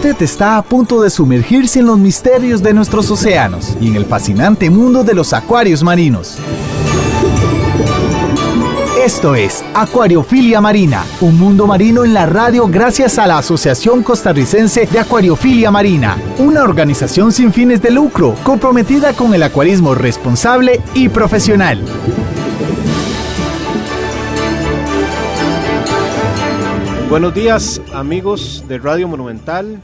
Usted está a punto de sumergirse en los misterios de nuestros océanos y en el fascinante mundo de los acuarios marinos. Esto es Acuariofilia Marina, un mundo marino en la radio gracias a la Asociación Costarricense de Acuariofilia Marina, una organización sin fines de lucro comprometida con el acuarismo responsable y profesional. Buenos días, amigos de Radio Monumental.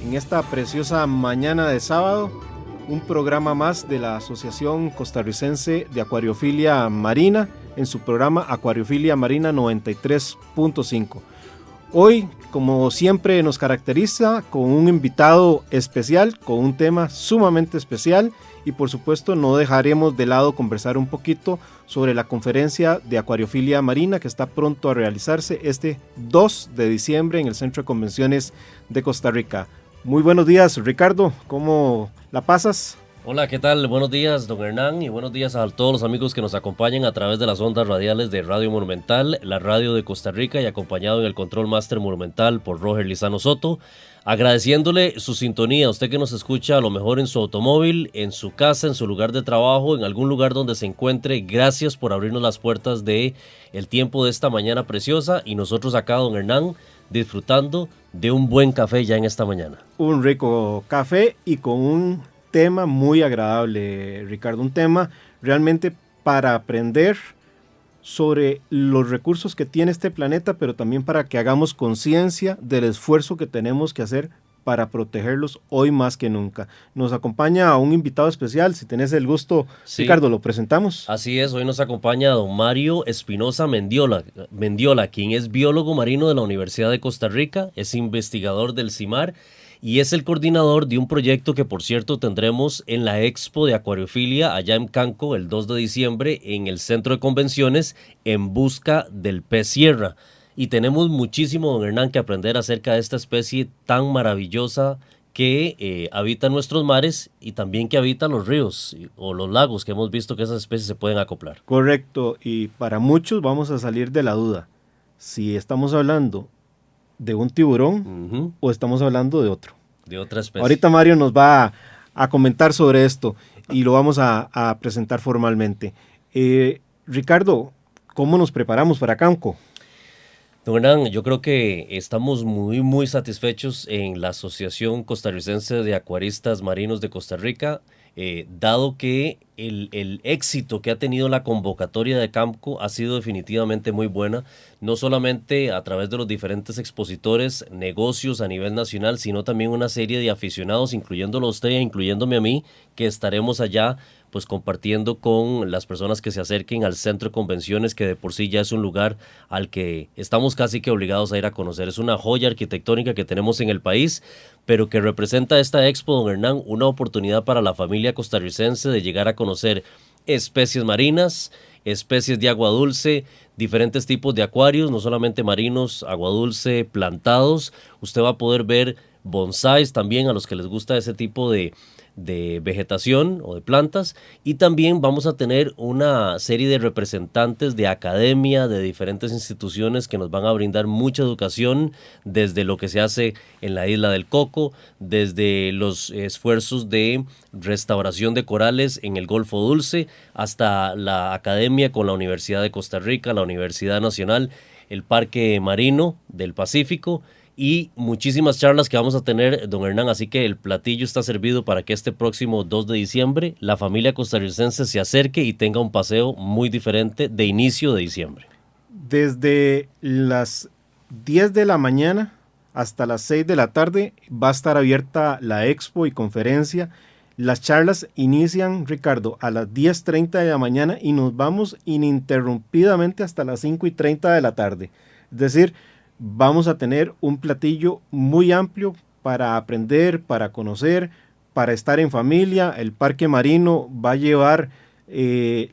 En esta preciosa mañana de sábado, un programa más de la Asociación Costarricense de Acuariofilia Marina en su programa Acuariofilia Marina 93.5. Hoy, como siempre, nos caracteriza con un invitado especial, con un tema sumamente especial y por supuesto no dejaremos de lado conversar un poquito sobre la conferencia de Acuariofilia Marina que está pronto a realizarse este 2 de diciembre en el Centro de Convenciones de Costa Rica. Muy buenos días, Ricardo, ¿cómo la pasas? Hola, ¿qué tal? Buenos días, don Hernán, y buenos días a todos los amigos que nos acompañan a través de las ondas radiales de Radio Monumental, la radio de Costa Rica, y acompañado en el Control Master Monumental por Roger Lizano Soto. Agradeciéndole su sintonía, usted que nos escucha a lo mejor en su automóvil, en su casa, en su lugar de trabajo, en algún lugar donde se encuentre. Gracias por abrirnos las puertas de el tiempo de esta mañana preciosa, y nosotros acá, don Hernán, disfrutando de un buen café ya en esta mañana. Un rico café y con un tema muy agradable, Ricardo, un tema realmente para aprender sobre los recursos que tiene este planeta, pero también para que hagamos conciencia del esfuerzo que tenemos que hacer para protegerlos hoy más que nunca. Nos acompaña un invitado especial, si tenés el gusto, sí. Ricardo, ¿lo presentamos? Así es, hoy nos acompaña don Mario Espinosa Mendiola, quien es biólogo marino de la Universidad de Costa Rica, es investigador del CIMAR, y es el coordinador de un proyecto que, por cierto, tendremos en la Expo de Acuariofilia allá en Canco el 2 de diciembre en el Centro de Convenciones en busca del pez sierra. Y tenemos muchísimo, don Hernán, que aprender acerca de esta especie tan maravillosa que habita nuestros mares y también que habita los ríos o los lagos, que hemos visto que esas especies se pueden acoplar. Correcto, y para muchos vamos a salir de la duda si estamos hablando de un tiburón o estamos hablando de otro. De otra especie. Ahorita Mario nos va a comentar sobre esto y lo vamos a presentar formalmente. Ricardo, ¿cómo nos preparamos para Canco? Don Hernán, yo creo que estamos muy satisfechos en la Asociación Costarricense de Acuaristas Marinos de Costa Rica, dado que el éxito que ha tenido la convocatoria de Canco ha sido definitivamente muy buena, no solamente a través de los diferentes expositores, negocios a nivel nacional, sino también una serie de aficionados, incluyéndolo a usted e incluyéndome a mí, que estaremos allá pues compartiendo con las personas que se acerquen al Centro de Convenciones, que de por sí ya es un lugar al que estamos casi que obligados a ir a conocer. Es una joya arquitectónica que tenemos en el país, pero que representa esta expo, don Hernán, una oportunidad para la familia costarricense de llegar a conocer especies marinas, especies de agua dulce, diferentes tipos de acuarios, no solamente marinos, agua dulce, plantados. Usted va a poder ver bonsáis también a los que les gusta ese tipo de vegetación o de plantas, y también vamos a tener una serie de representantes de academia, de diferentes instituciones que nos van a brindar mucha educación desde lo que se hace en la isla del Coco, desde los esfuerzos de restauración de corales en el Golfo Dulce, hasta la academia con la Universidad de Costa Rica, la Universidad Nacional, el Parque Marino del Pacífico, y muchísimas charlas que vamos a tener, don Hernán, así que el platillo está servido para que este próximo 2 de diciembre la familia costarricense se acerque y tenga un paseo muy diferente de inicio de diciembre. Desde las 10 de la mañana hasta las 6 de la tarde va a estar abierta la expo y conferencia. Las charlas inician, Ricardo, a las 10:30 de la mañana y nos vamos ininterrumpidamente hasta las 5:30 de la tarde. Es decir, vamos a tener un platillo muy amplio para aprender, para conocer, para estar en familia. El Parque Marino va a llevar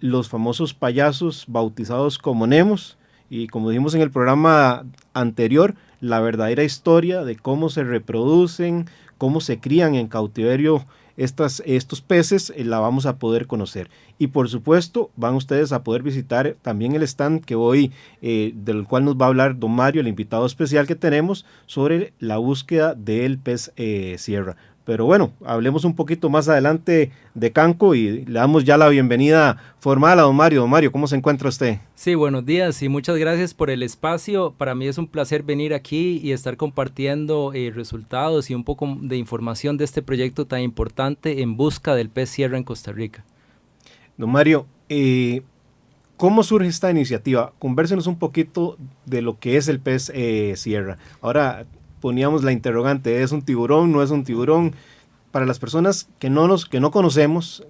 los famosos payasos bautizados como Nemos, y como dijimos en el programa anterior, la verdadera historia de cómo se reproducen, cómo se crían en cautiverio estos peces, la vamos a poder conocer. Y por supuesto van ustedes a poder visitar también el stand que hoy, del cual nos va a hablar don Mario, el invitado especial que tenemos, sobre la búsqueda del pez sierra. Pero bueno, hablemos un poquito más adelante de Canco y le damos ya la bienvenida formal a don Mario. Don Mario, ¿cómo se encuentra usted? Sí, buenos días y muchas gracias por el espacio. Para mí es un placer venir aquí y estar compartiendo resultados y un poco de información de este proyecto tan importante en busca del pez sierra en Costa Rica. Don Mario, ¿cómo surge esta iniciativa? Convérsenos un poquito de lo que es el pez sierra. Ahora poníamos la interrogante, ¿es un tiburón, no es un tiburón? Para las personas que no conocemos,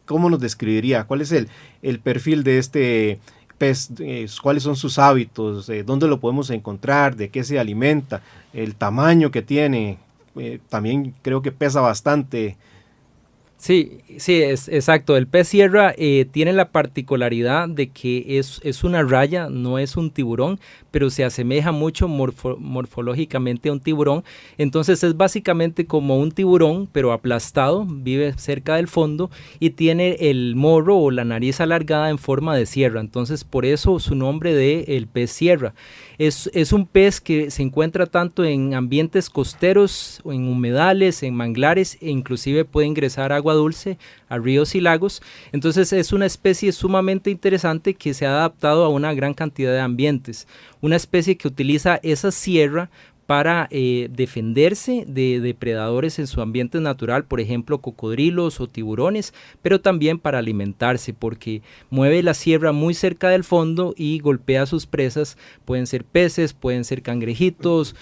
¿cómo nos describiría? ¿Cuál es el perfil de este pez? ¿Cuáles son sus hábitos? ¿Dónde lo podemos encontrar? ¿De qué se alimenta? ¿El tamaño que tiene? También creo que pesa bastante. Sí, exacto. El pez sierra tiene la particularidad de que es una raya, no es un tiburón, pero se asemeja mucho morfológicamente a un tiburón. Entonces es básicamente como un tiburón, pero aplastado, vive cerca del fondo y tiene el morro o la nariz alargada en forma de sierra. Entonces por eso su nombre de el pez sierra. Es un pez que se encuentra tanto en ambientes costeros, en humedales, en manglares e inclusive puede ingresar agua dulce a ríos y lagos. Entonces es una especie sumamente interesante que se ha adaptado a una gran cantidad de ambientes. Una especie que utiliza esa sierra para defenderse de depredadores en su ambiente natural, por ejemplo cocodrilos o tiburones, pero también para alimentarse porque mueve la sierra muy cerca del fondo y golpea a sus presas, pueden ser peces, pueden ser cangrejitos,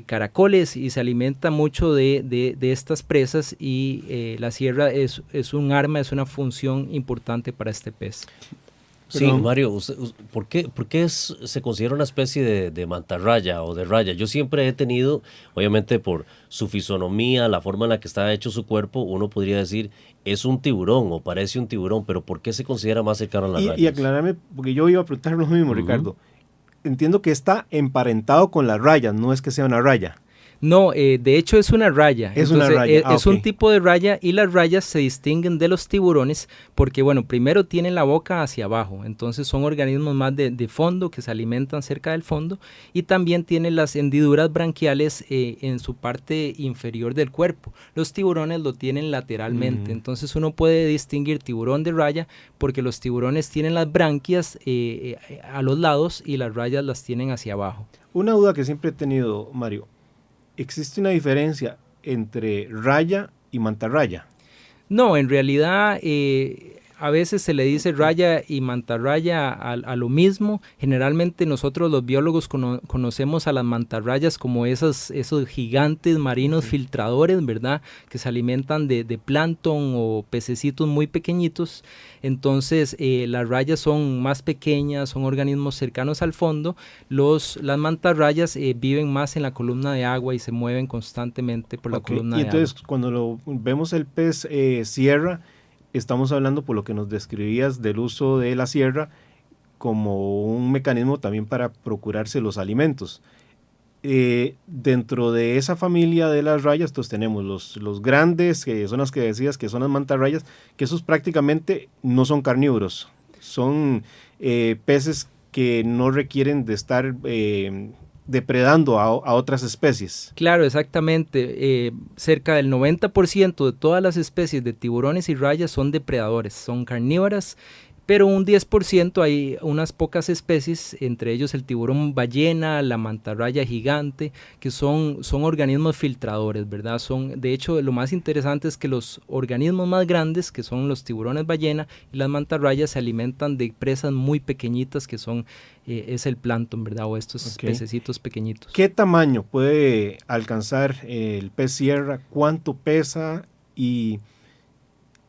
caracoles y se alimenta mucho de estas presas y la sierra es un arma, es una función importante para este pez. Sí, Mario, ¿por qué se considera una especie de mantarraya o de raya? Yo siempre he tenido, obviamente por su fisonomía, la forma en la que está hecho su cuerpo, uno podría decir es un tiburón o parece un tiburón, pero ¿por qué se considera más cercano a las rayas? Y aclararme, porque yo iba a preguntar lo mismo, Ricardo. Entiendo que está emparentado con las rayas, no es que sea una raya. No, de hecho es una raya. Es una raya. Es un tipo de raya y las rayas se distinguen de los tiburones porque, bueno, primero tienen la boca hacia abajo, entonces son organismos más de fondo que se alimentan cerca del fondo y también tienen las hendiduras branquiales en su parte inferior del cuerpo. Los tiburones lo tienen lateralmente, entonces uno puede distinguir tiburón de raya porque los tiburones tienen las branquias a los lados y las rayas las tienen hacia abajo. Una duda que siempre he tenido, Mario. ¿Existe una diferencia entre raya y mantarraya? No, en realidad a veces se le dice raya y mantarraya a lo mismo. Generalmente nosotros los biólogos conocemos a las mantarrayas como esos gigantes marinos filtradores, ¿verdad? Que se alimentan de plancton o pececitos muy pequeñitos. Entonces las rayas son más pequeñas, son organismos cercanos al fondo. Las mantarrayas viven más en la columna de agua y se mueven constantemente por la columna de agua. Y entonces cuando vemos el pez sierra, estamos hablando por lo que nos describías del uso de la sierra como un mecanismo también para procurarse los alimentos. Dentro de esa familia de las rayas, entonces tenemos los grandes, que son las que decías que son las mantarrayas, que esos prácticamente no son carnívoros, son peces que no requieren de estar depredando a otras especies. Claro, exactamente. Cerca del 90% de todas las especies de tiburones y rayas son depredadores, son carnívoras, pero un 10% hay unas pocas especies, entre ellos el tiburón ballena, la mantarraya gigante, que son organismos filtradores, ¿verdad? De hecho, lo más interesante es que los organismos más grandes, que son los tiburones ballena y las mantarrayas, se alimentan de presas muy pequeñitas que es el plancton, ¿verdad? O estos pececitos pequeñitos. ¿Qué tamaño puede alcanzar el pez sierra? ¿Cuánto pesa? Y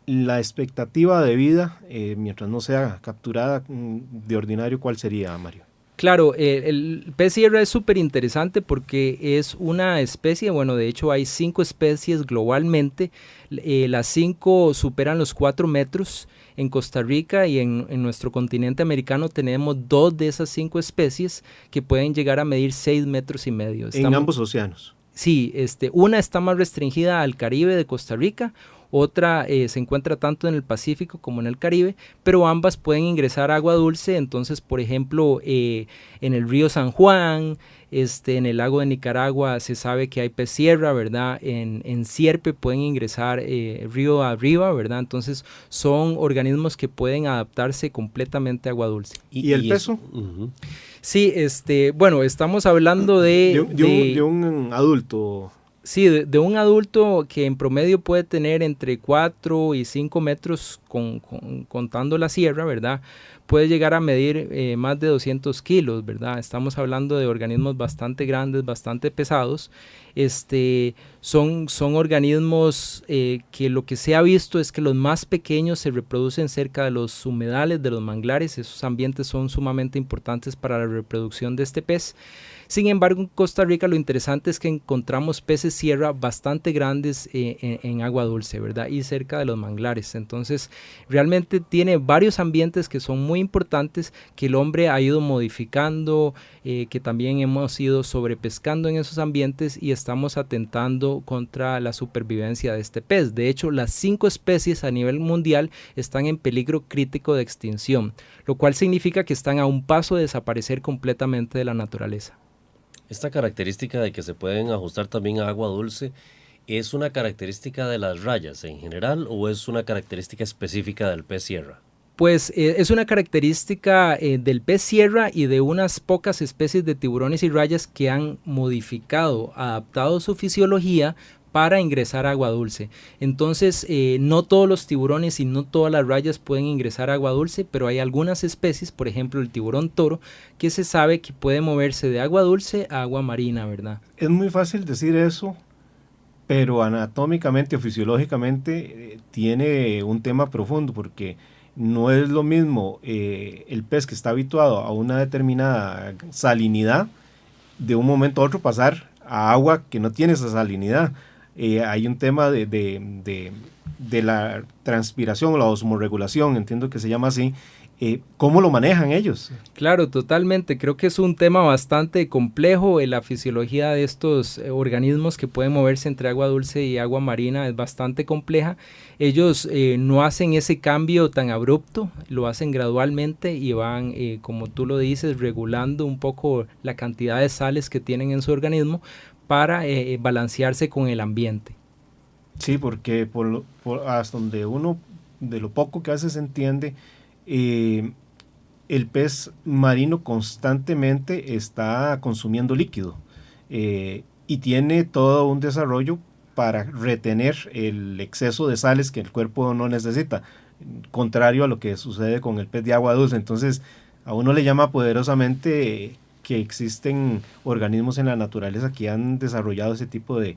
la expectativa de vida, mientras no sea capturada de ordinario, ¿cuál sería, Mario? Claro, el pez sierra es súper interesante porque es una especie, bueno, de hecho hay 5 especies globalmente, las 5 superan los 4 metros. En Costa Rica y en nuestro continente americano tenemos 2 de esas 5 especies que pueden llegar a medir 6 metros y medio. En ambos océanos. Sí, una está más restringida al Caribe de Costa Rica, otra se encuentra tanto en el Pacífico como en el Caribe, pero ambas pueden ingresar agua dulce. Entonces, por ejemplo, en el río San Juan, en el lago de Nicaragua se sabe que hay pez sierra, ¿verdad? En Sierpe pueden ingresar río arriba, ¿verdad? Entonces son organismos que pueden adaptarse completamente a agua dulce. ¿Y el peso? Sí, bueno, estamos hablando de un adulto. Sí, de un adulto que en promedio puede tener entre 4 y 5 metros contando la sierra, ¿verdad? Puede llegar a medir más de 200 kilos, ¿verdad? Estamos hablando de organismos bastante grandes, bastante pesados. Son organismos que lo que se ha visto es que los más pequeños se reproducen cerca de los humedales, de los manglares. Esos ambientes son sumamente importantes para la reproducción de este pez. Sin embargo, en Costa Rica lo interesante es que encontramos peces sierra bastante grandes en agua dulce, ¿verdad? Y cerca de los manglares. Entonces, realmente tiene varios ambientes que son muy importantes, que el hombre ha ido modificando, que también hemos ido sobrepescando en esos ambientes y estamos atentando contra la supervivencia de este pez. De hecho, las 5 especies a nivel mundial están en peligro crítico de extinción, lo cual significa que están a un paso de desaparecer completamente de la naturaleza. Esta característica de que se pueden ajustar también a agua dulce, ¿es una característica de las rayas en general o es una característica específica del pez sierra? Pues es una característica del pez sierra y de unas pocas especies de tiburones y rayas que han modificado, adaptado su fisiología para ingresar a agua dulce. Entonces, no todos los tiburones y no todas las rayas pueden ingresar a agua dulce, pero hay algunas especies, por ejemplo el tiburón toro, que se sabe que puede moverse de agua dulce a agua marina, ¿verdad? Es muy fácil decir eso, pero anatómicamente o fisiológicamente tiene un tema profundo, porque no es lo mismo el pez que está habituado a una determinada salinidad, de un momento a otro pasar a agua que no tiene esa salinidad. Hay un tema de la transpiración o la osmorregulación, entiendo que se llama así. ¿Cómo lo manejan ellos? Claro, totalmente. Creo que es un tema bastante complejo. La fisiología de estos organismos que pueden moverse entre agua dulce y agua marina es bastante compleja. Ellos no hacen ese cambio tan abrupto, lo hacen gradualmente y van, como tú lo dices, regulando un poco la cantidad de sales que tienen en su organismo para balancearse con el ambiente. Sí, porque hasta donde uno, de lo poco que a veces se entiende, el pez marino constantemente está consumiendo líquido y tiene todo un desarrollo para retener el exceso de sales que el cuerpo no necesita, contrario a lo que sucede con el pez de agua dulce. Entonces, a uno le llama poderosamente que existen organismos en la naturaleza que han desarrollado ese tipo de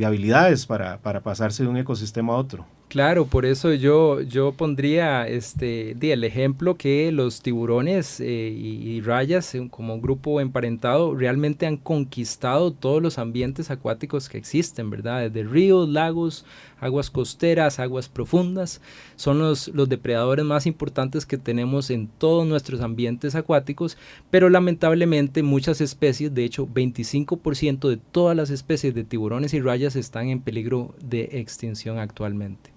habilidades para pasarse de un ecosistema a otro. Claro, por eso yo pondría el ejemplo que los tiburones y rayas como grupo emparentado realmente han conquistado todos los ambientes acuáticos que existen, ¿verdad? Desde ríos, lagos, aguas costeras, aguas profundas. Son los depredadores más importantes que tenemos en todos nuestros ambientes acuáticos, pero lamentablemente muchas especies, de hecho 25% de todas las especies de tiburones y rayas están en peligro de extinción actualmente.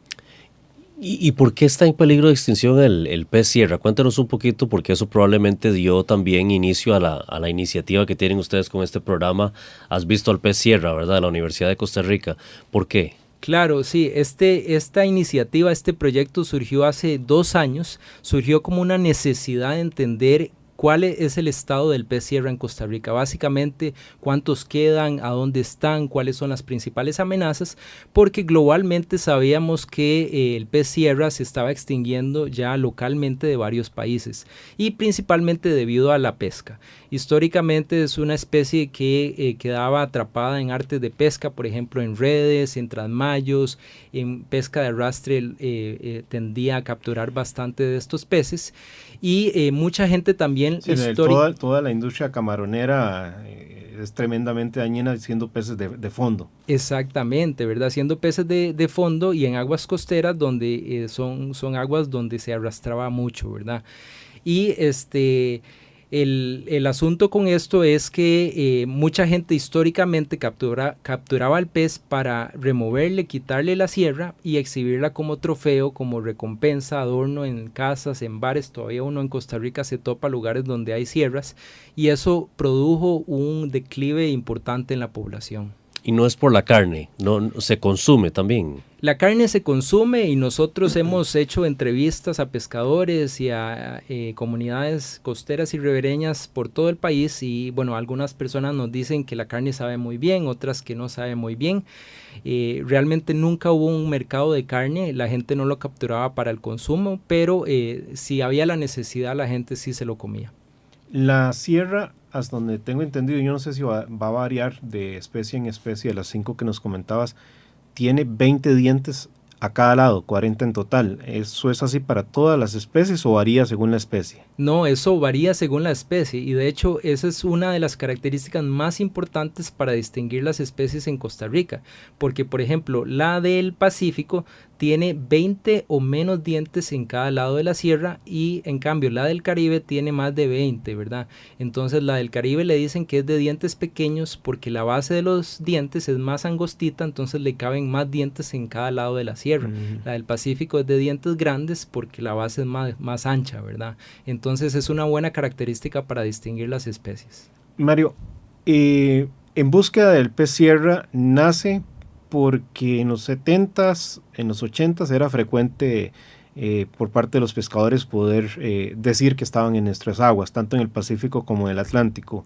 ¿Y por qué está en peligro de extinción el pez sierra? Cuéntanos un poquito, porque eso probablemente dio también inicio a la iniciativa que tienen ustedes con este programa. Has visto al pez sierra, ¿verdad? De la Universidad de Costa Rica. ¿Por qué? Claro, sí, esta iniciativa, este proyecto surgió hace 2 años, surgió como una necesidad de entender cuál es el estado del pez sierra en Costa Rica, básicamente cuántos quedan, a dónde están, cuáles son las principales amenazas, porque globalmente sabíamos que el pez sierra se estaba extinguiendo ya localmente de varios países y principalmente debido a la pesca. Históricamente es una especie que quedaba atrapada en artes de pesca, por ejemplo en redes, en trasmayos, en pesca de arrastre tendía a capturar bastante de estos peces y mucha gente también... Sí, toda la industria camaronera es tremendamente dañina siendo peces de fondo. Exactamente, ¿verdad? Siendo peces de fondo y en aguas costeras donde son aguas donde se arrastraba mucho, ¿verdad? Y El asunto con esto es que mucha gente históricamente capturaba al pez para removerle, quitarle la sierra y exhibirla como trofeo, como recompensa, adorno en casas, en bares. Todavía uno en Costa Rica se topa lugares donde hay sierras y eso produjo un declive importante en la población. Y no es por la carne, no se consume también. La carne se consume y nosotros hemos hecho entrevistas a pescadores y a comunidades costeras y ribereñas por todo el país y bueno, algunas personas nos dicen que la carne sabe muy bien, otras que no sabe muy bien. Realmente nunca hubo un mercado de carne, la gente no lo capturaba para el consumo, pero si había la necesidad la gente sí se lo comía. La sierra, hasta donde tengo entendido, yo no sé si va a variar de especie en especie, de las 5 que nos comentabas, tiene 20 dientes a cada lado, 40 en total. ¿Eso es así para todas las especies o varía según la especie? No, eso varía según la especie y de hecho esa es una de las características más importantes para distinguir las especies en Costa Rica, porque por ejemplo la del Pacífico tiene 20 o menos dientes en cada lado de la sierra y en cambio la del Caribe tiene más de 20, ¿verdad? Entonces la del Caribe le dicen que es de dientes pequeños porque la base de los dientes es más angostita, entonces le caben más dientes en cada lado de la sierra. La del Pacífico es de dientes grandes porque la base es más ancha, ¿verdad? Entonces es una buena característica para distinguir las especies. Mario, En búsqueda del pez sierra nace porque en los 70s, en los 80s era frecuente por parte de los pescadores poder decir que estaban en nuestras aguas, tanto en el Pacífico como en el Atlántico.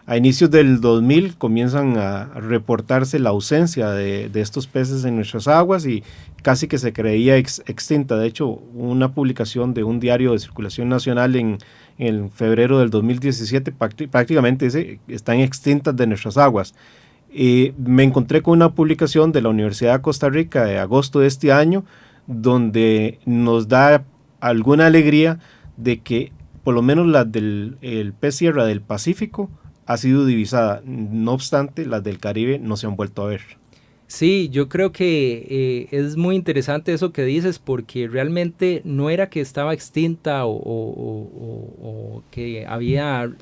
A inicios del 2000 comienzan a reportarse la ausencia de estos peces en nuestras aguas y casi que se creía extinta. De hecho, una publicación de un diario de circulación nacional en febrero del 2017 prácticamente dice están extintas de nuestras aguas. Me encontré con una publicación de la Universidad de Costa Rica de agosto de este año donde nos da alguna alegría de que por lo menos la del pez sierra del Pacífico ha sido divisada. No obstante, las del Caribe no se han vuelto a ver. Sí, yo creo que es muy interesante eso que dices porque realmente no era que estaba extinta o que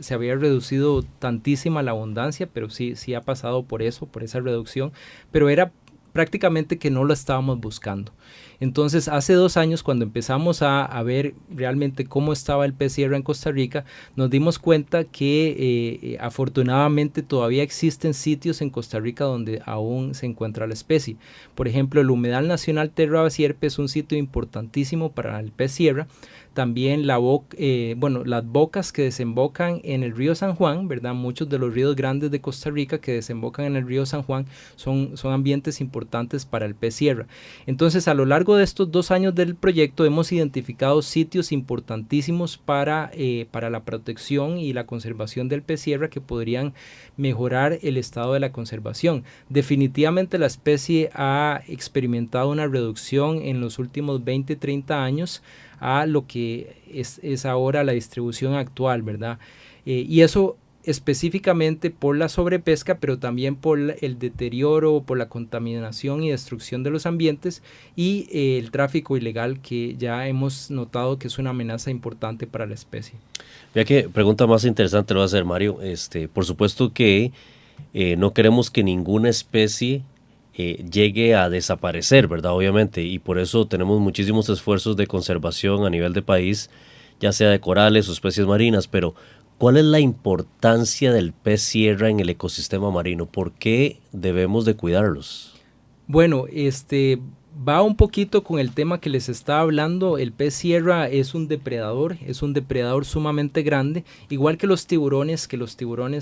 se había reducido tantísima la abundancia, pero sí ha pasado por eso, por esa reducción, pero era prácticamente que no lo estábamos buscando. Entonces, hace 2 años, cuando empezamos a ver realmente cómo estaba el pez sierra en Costa Rica, nos dimos cuenta que afortunadamente todavía existen sitios en Costa Rica donde aún se encuentra la especie. Por ejemplo, el Humedal Nacional Terra Basierpe es un sitio importantísimo para el pez sierra. También las bocas que desembocan en el río San Juan, ¿verdad? Muchos de los ríos grandes de Costa Rica que desembocan en el río San Juan son ambientes importantes para el pez sierra. Entonces, a lo largo de estos 2 años del proyecto hemos identificado sitios importantísimos para la protección y la conservación del pez sierra que podrían mejorar el estado de la conservación. Definitivamente la especie ha experimentado una reducción en los últimos 20-30 años a lo que es ahora la distribución actual, ¿verdad? Y eso específicamente por la sobrepesca, pero también por el deterioro, por la contaminación y destrucción de los ambientes y el tráfico ilegal que ya hemos notado que es una amenaza importante para la especie. Mira que pregunta más interesante lo va a hacer Mario. Por supuesto que no queremos que ninguna especie llegue a desaparecer, ¿verdad? Obviamente, y por eso tenemos muchísimos esfuerzos de conservación a nivel de país, ya sea de corales o especies marinas, pero ¿cuál es la importancia del pez sierra en el ecosistema marino? ¿Por qué debemos de cuidarlos? Bueno, va un poquito con el tema que les estaba hablando. El pez sierra es un depredador sumamente grande, igual que los tiburones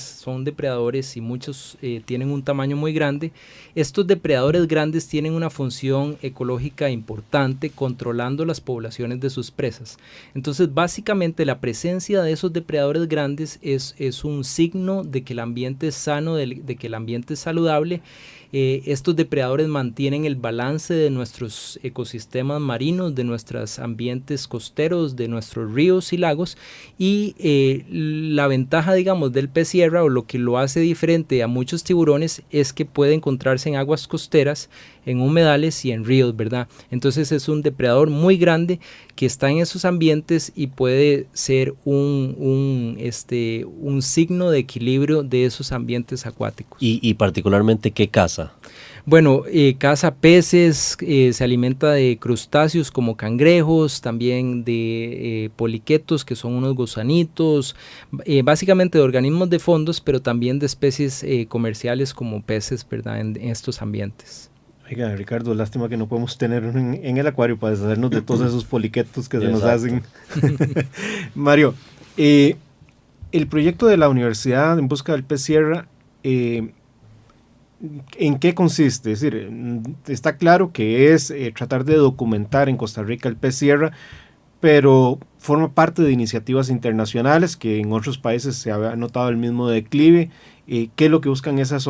son depredadores y muchos tienen un tamaño muy grande. Estos depredadores grandes tienen una función ecológica importante controlando las poblaciones de sus presas. Entonces, básicamente la presencia de esos depredadores grandes es un signo de que el ambiente es sano, de que el ambiente es saludable. Estos depredadores mantienen el balance de nuestros ecosistemas marinos, de nuestros ambientes costeros, de nuestros ríos y lagos, y la ventaja, digamos, del pez sierra, o lo que lo hace diferente a muchos tiburones, es que puede encontrarse en aguas costeras, en humedales y en ríos, ¿verdad? Entonces es un depredador muy grande que está en esos ambientes y puede ser un signo de equilibrio de esos ambientes acuáticos. Y particularmente, ¿qué caza? Bueno, caza peces, se alimenta de crustáceos como cangrejos, también de poliquetos, que son unos gusanitos, básicamente de organismos de fondos, pero también de especies comerciales como peces, ¿verdad?, en estos ambientes. Oiga, Ricardo, lástima que no podemos tener en el acuario para deshacernos de todos esos poliquetos que se nos hacen. Mario, el proyecto de la Universidad en busca del pez sierra, ¿en qué consiste? Es decir, está claro que es tratar de documentar en Costa Rica el pez sierra, pero forma parte de iniciativas internacionales que en otros países se ha notado el mismo declive. ¿Qué es lo que buscan esos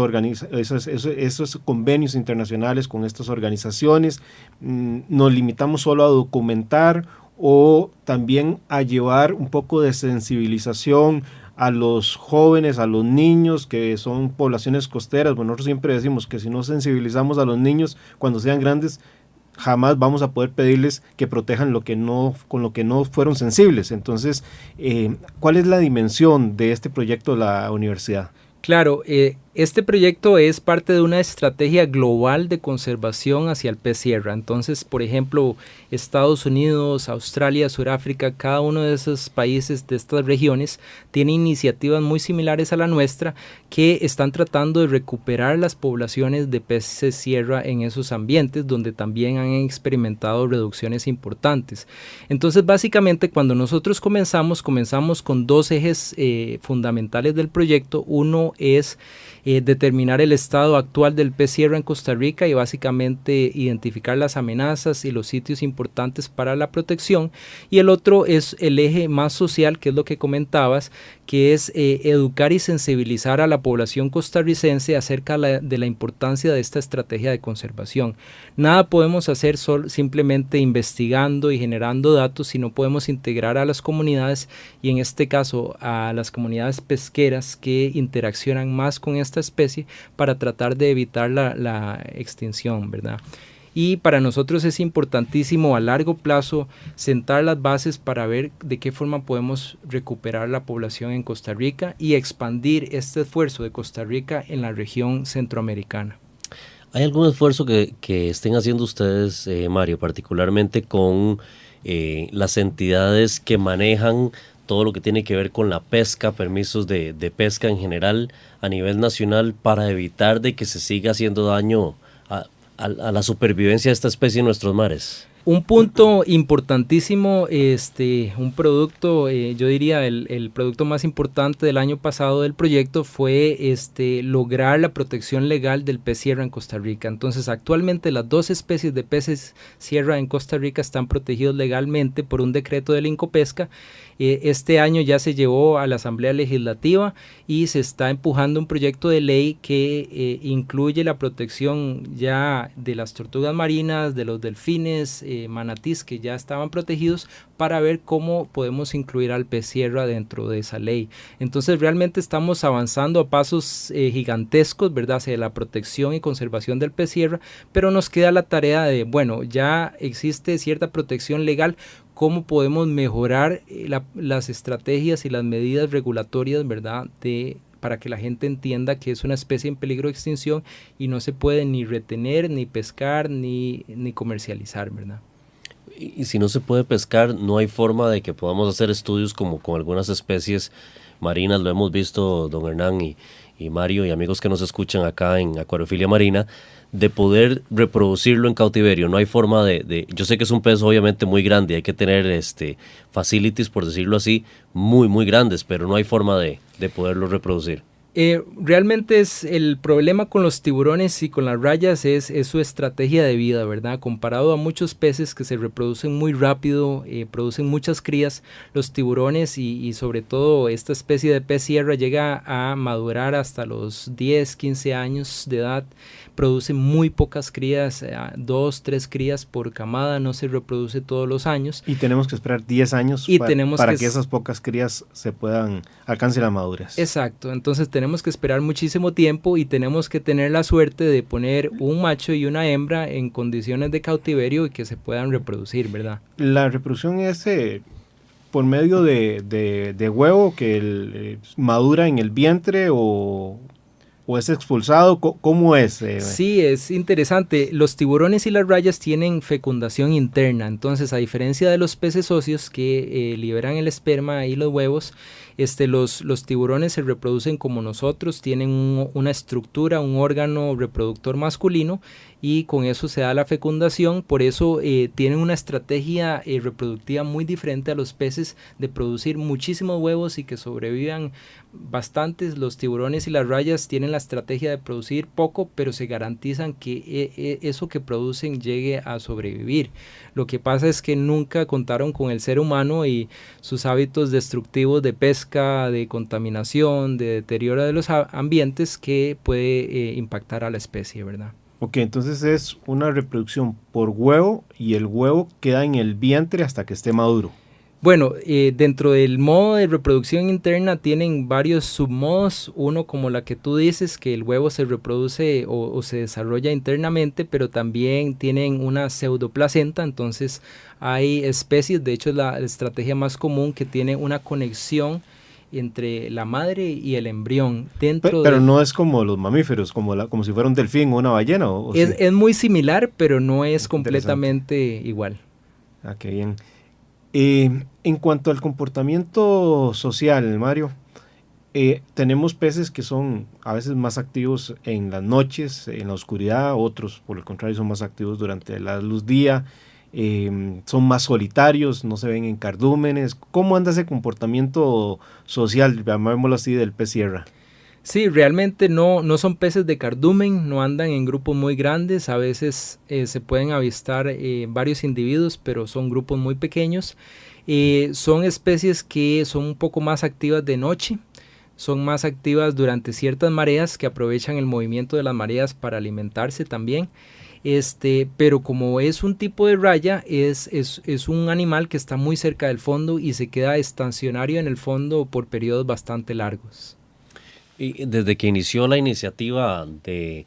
convenios internacionales con estas organizaciones? ¿Nos limitamos solo a documentar o también a llevar un poco de sensibilización a los jóvenes, a los niños, que son poblaciones costeras? Bueno, nosotros siempre decimos que si no sensibilizamos a los niños cuando sean grandes, jamás vamos a poder pedirles que protejan con lo que no fueron sensibles. Entonces, ¿cuál es la dimensión de este proyecto de la universidad? Claro, este proyecto es parte de una estrategia global de conservación hacia el pez sierra. Entonces, por ejemplo, Estados Unidos, Australia, Sudáfrica, cada uno de esos países de estas regiones tiene iniciativas muy similares a la nuestra que están tratando de recuperar las poblaciones de peces sierra en esos ambientes donde también han experimentado reducciones importantes. Entonces, básicamente, cuando nosotros comenzamos con dos ejes fundamentales del proyecto. Uno es determinar el estado actual del pez sierra en Costa Rica y básicamente identificar las amenazas y los sitios importantes para la protección, y el otro es el eje más social, que es lo que comentabas, que es educar y sensibilizar a la población costarricense acerca de la importancia de esta estrategia de conservación. Nada podemos hacer simplemente investigando y generando datos, sino podemos integrar a las comunidades, y en este caso a las comunidades pesqueras que interaccionan más con esta especie para tratar de evitar la extinción, ¿verdad? Y para nosotros es importantísimo a largo plazo sentar las bases para ver de qué forma podemos recuperar la población en Costa Rica y expandir este esfuerzo de Costa Rica en la región centroamericana. ¿Hay algún esfuerzo que estén haciendo ustedes, Mario, particularmente con las entidades que manejan todo lo que tiene que ver con la pesca, permisos de pesca en general a nivel nacional, para evitar de que se siga haciendo daño a la supervivencia de esta especie en nuestros mares? Un punto importantísimo, un producto, yo diría el producto más importante del año pasado del proyecto fue lograr la protección legal del pez sierra en Costa Rica. Entonces, actualmente las dos especies de peces sierra en Costa Rica están protegidos legalmente por un decreto del Incopesca. Este año ya se llevó a la Asamblea Legislativa y se está empujando un proyecto de ley que incluye la protección ya de las tortugas marinas, de los delfines, manatís que ya estaban protegidos, para ver cómo podemos incluir al pez sierra dentro de esa ley. Entonces realmente estamos avanzando a pasos gigantescos, ¿verdad?, hacia la protección y conservación del pez sierra, pero nos queda la tarea de, bueno, ya existe cierta protección legal, cómo podemos mejorar las estrategias y las medidas regulatorias, ¿verdad?, para que la gente entienda que es una especie en peligro de extinción y no se puede ni retener, ni pescar, ni comercializar, ¿verdad? Y si no se puede pescar, no hay forma de que podamos hacer estudios como con algunas especies marinas. Lo hemos visto, don Hernán y Mario y amigos que nos escuchan acá en Acuariofilia Marina, de poder reproducirlo en cautiverio. No hay forma yo sé que es un pez obviamente muy grande, hay que tener facilities, por decirlo así, muy muy grandes, pero no hay forma de poderlo reproducir. Realmente es el problema con los tiburones y con las rayas es su estrategia de vida, ¿verdad? Comparado a muchos peces que se reproducen muy rápido, producen muchas crías, los tiburones y sobre todo esta especie de pez sierra llega a madurar hasta los 10, 15 años de edad, produce muy pocas crías, 2, 3 crías por camada, no se reproduce todos los años. Y tenemos que esperar 10 años para que esas pocas crías alcancen la madurez. Exacto, entonces tenemos que esperar muchísimo tiempo y tenemos que tener la suerte de poner un macho y una hembra en condiciones de cautiverio y que se puedan reproducir, ¿verdad? La reproducción es por medio de huevo que madura en el vientre o es expulsado. ¿Cómo es? Sí, es interesante. Los tiburones y las rayas tienen fecundación interna, entonces a diferencia de los peces óseos que liberan el esperma y los huevos, los tiburones se reproducen como nosotros, tienen una estructura, un órgano reproductor masculino y con eso se da la fecundación, por eso tienen una estrategia reproductiva muy diferente a los peces de producir muchísimos huevos y que sobrevivan bastantes. Los tiburones y las rayas tienen la estrategia de producir poco, pero se garantizan que eso que producen llegue a sobrevivir. Lo que pasa es que nunca contaron con el ser humano y sus hábitos destructivos de pesca, de contaminación, de deterioro de los ambientes que puede impactar a la especie, ¿verdad? Ok, entonces es una reproducción por huevo y el huevo queda en el vientre hasta que esté maduro. Bueno, dentro del modo de reproducción interna tienen varios submodos, uno como la que tú dices, que el huevo se reproduce o se desarrolla internamente, pero también tienen una pseudoplacenta, entonces hay especies, de hecho es la estrategia más común, que tiene una conexión entre la madre y el embrión. Pero no es como los mamíferos, como si fuera un delfín o una ballena. Es muy similar, pero no es completamente igual. Ah, qué bien. En cuanto al comportamiento social, Mario, tenemos peces que son a veces más activos en las noches, en la oscuridad, otros por el contrario son más activos durante la luz día, son más solitarios, no se ven en cardúmenes. ¿Cómo anda ese comportamiento social, llamémoslo así, del pez sierra? Sí, realmente no son peces de cardumen, no andan en grupos muy grandes, a veces se pueden avistar varios individuos, pero son grupos muy pequeños. Son especies que son un poco más activas de noche, son más activas durante ciertas mareas que aprovechan el movimiento de las mareas para alimentarse también. Pero como es un tipo de raya, es un animal que está muy cerca del fondo y se queda estacionario en el fondo por periodos bastante largos. Y desde que inició la iniciativa de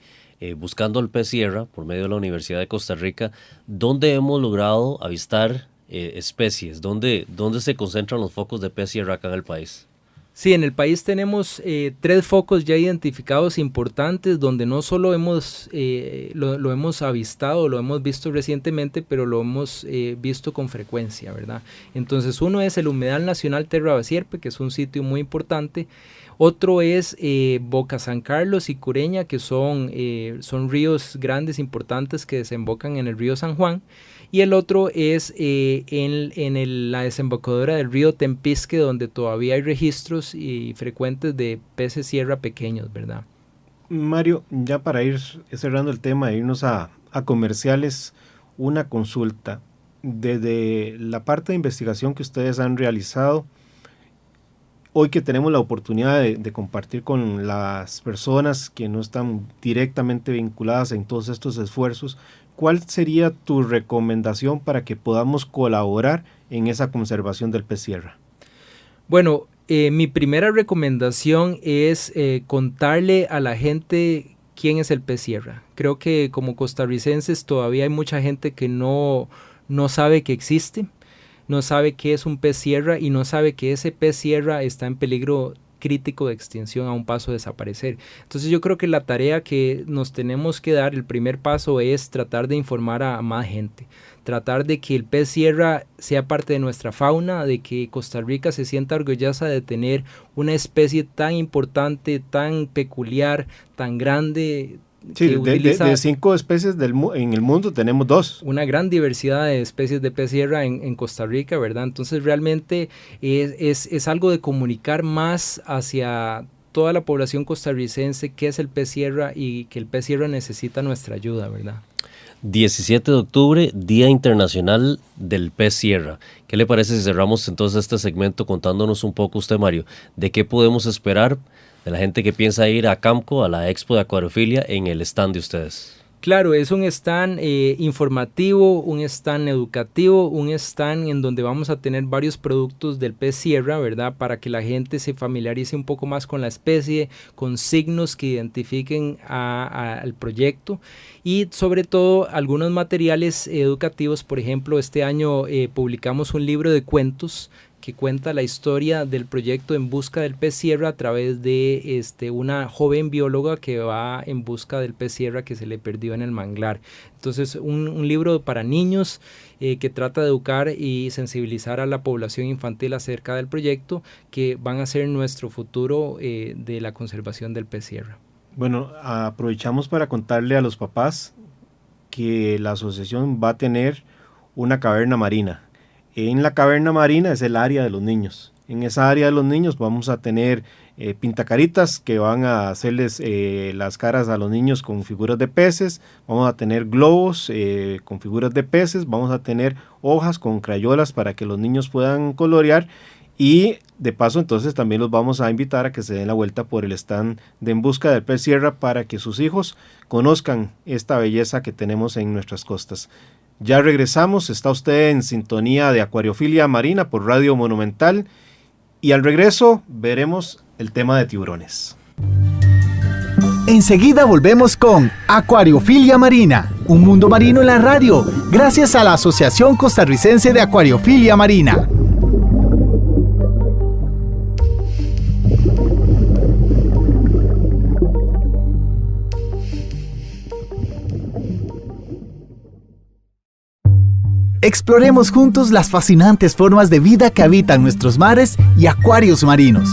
Buscando el Pez Sierra por medio de la Universidad de Costa Rica, ¿dónde hemos logrado avistar especies? ¿Dónde se concentran los focos de pez sierra acá en el país? Sí, en el país tenemos 3 focos ya identificados importantes donde no solo lo hemos avistado, lo hemos visto recientemente, pero lo hemos visto con frecuencia, ¿verdad? Entonces uno es el Humedal Nacional Terra Basierpe, que es un sitio muy importante. Otro es Boca San Carlos y Cureña, que son ríos grandes, importantes, que desembocan en el río San Juan. Y el otro es la desembocadura del río Tempisque, donde todavía hay registros frecuentes de peces sierra pequeños, ¿verdad? Mario, ya para ir cerrando el tema e irnos a comerciales, una consulta. Desde la parte de investigación que ustedes han realizado, hoy que tenemos la oportunidad de compartir con las personas que no están directamente vinculadas en todos estos esfuerzos, ¿cuál sería tu recomendación para que podamos colaborar en esa conservación del pez sierra? Bueno, mi primera recomendación es contarle a la gente quién es el pez sierra. Creo que como costarricenses todavía hay mucha gente que no sabe que existe, no sabe qué es un pez sierra y no sabe que ese pez sierra está en peligro crítico de extinción, a un paso de desaparecer. Entonces yo creo que la tarea que nos tenemos que dar, el primer paso es tratar de informar a más gente, tratar de que el pez sierra sea parte de nuestra fauna, de que Costa Rica se sienta orgullosa de tener una especie tan importante, tan peculiar, tan grande. Sí, de 5 especies en el mundo tenemos 2. Una gran diversidad de especies de pez sierra en Costa Rica, ¿verdad? Entonces realmente es algo de comunicar más hacia toda la población costarricense qué es el pez sierra y que el pez sierra necesita nuestra ayuda, ¿verdad? 17 de octubre, Día Internacional del Pez Sierra. ¿Qué le parece si cerramos entonces este segmento contándonos un poco usted, Mario, de qué podemos esperar de la gente que piensa ir a Camco, a la Expo de Acuariofilia, en el stand de ustedes? Claro, es un stand informativo, un stand educativo, un stand en donde vamos a tener varios productos del pez sierra, ¿verdad? Para que la gente se familiarice un poco más con la especie, con signos que identifiquen al proyecto y sobre todo algunos materiales educativos. Por ejemplo, este año publicamos un libro de cuentos que cuenta la historia del proyecto En Busca del Pez Sierra a través de una joven bióloga que va en busca del pez sierra que se le perdió en el manglar. Entonces, un libro para niños que trata de educar y sensibilizar a la población infantil acerca del proyecto, que van a ser nuestro futuro de la conservación del pez sierra. Bueno, aprovechamos para contarle a los papás que la asociación va a tener una caverna marina. En la caverna marina es el área de los niños. En esa área de los niños vamos a tener pintacaritas que van a hacerles las caras a los niños con figuras de peces. Vamos a tener globos con figuras de peces. Vamos a tener hojas con crayolas para que los niños puedan colorear. Y de paso entonces también los vamos a invitar a que se den la vuelta por el stand de En Busca del Pez Sierra para que sus hijos conozcan esta belleza que tenemos en nuestras costas. Ya regresamos, está usted en sintonía de Acuariofilia Marina por Radio Monumental y al regreso veremos el tema de tiburones. Enseguida volvemos con Acuariofilia Marina, un mundo marino en la radio, gracias a la Asociación Costarricense de Acuariofilia Marina. Exploremos juntos las fascinantes formas de vida que habitan nuestros mares y acuarios marinos.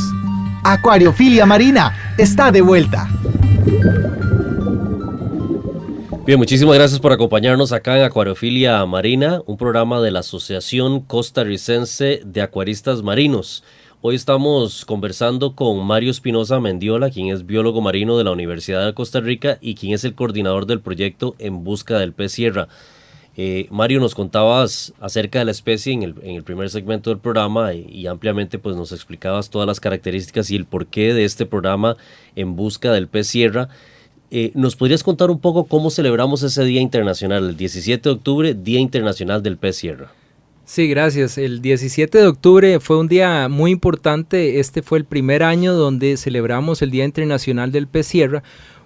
Acuariofilia Marina está de vuelta. Bien, muchísimas gracias por acompañarnos acá en Acuariofilia Marina, un programa de la Asociación Costarricense de Acuaristas Marinos. Hoy estamos conversando con Mario Espinosa Mendiola, quien es biólogo marino de la Universidad de Costa Rica y quien es el coordinador del proyecto En Busca del Pez Sierra. Mario, nos contabas acerca de la especie en el primer segmento del programa y ampliamente pues nos explicabas todas las características y el porqué de este programa En Busca del Pez Sierra. ¿Nos podrías contar un poco cómo celebramos ese Día Internacional, el 17 de octubre, Día Internacional del Pez Sierra? Sí, gracias. El 17 de octubre fue un día muy importante. Este fue el primer año donde celebramos el Día Internacional del Pez Sierra.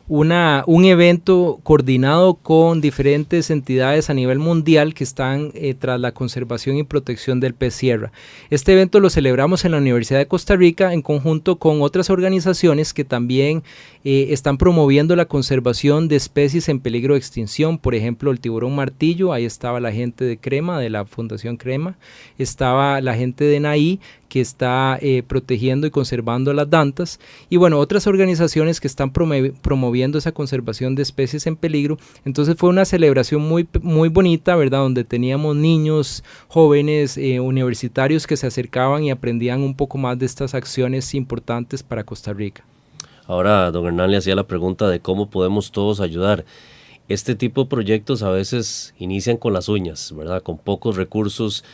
Un evento coordinado con diferentes entidades a nivel mundial que están tras la conservación y protección del pez sierra. Este evento lo celebramos en la Universidad de Costa Rica en conjunto con otras organizaciones que también están promoviendo la conservación de especies en peligro de extinción. Por ejemplo, el tiburón martillo, ahí estaba la gente de CREMA, de la Fundación CREMA, estaba la gente de NAI, que está protegiendo y conservando las dantas, y bueno, otras organizaciones que están promoviendo esa conservación de especies en peligro. Entonces fue una celebración muy, muy bonita, ¿verdad? Donde teníamos niños, jóvenes, universitarios que se acercaban y aprendían un poco más de estas acciones importantes para Costa Rica. Ahora, don Hernán le hacía la pregunta de cómo podemos todos ayudar. Este tipo de proyectos a veces inician con las uñas, ¿verdad? Con pocos recursos,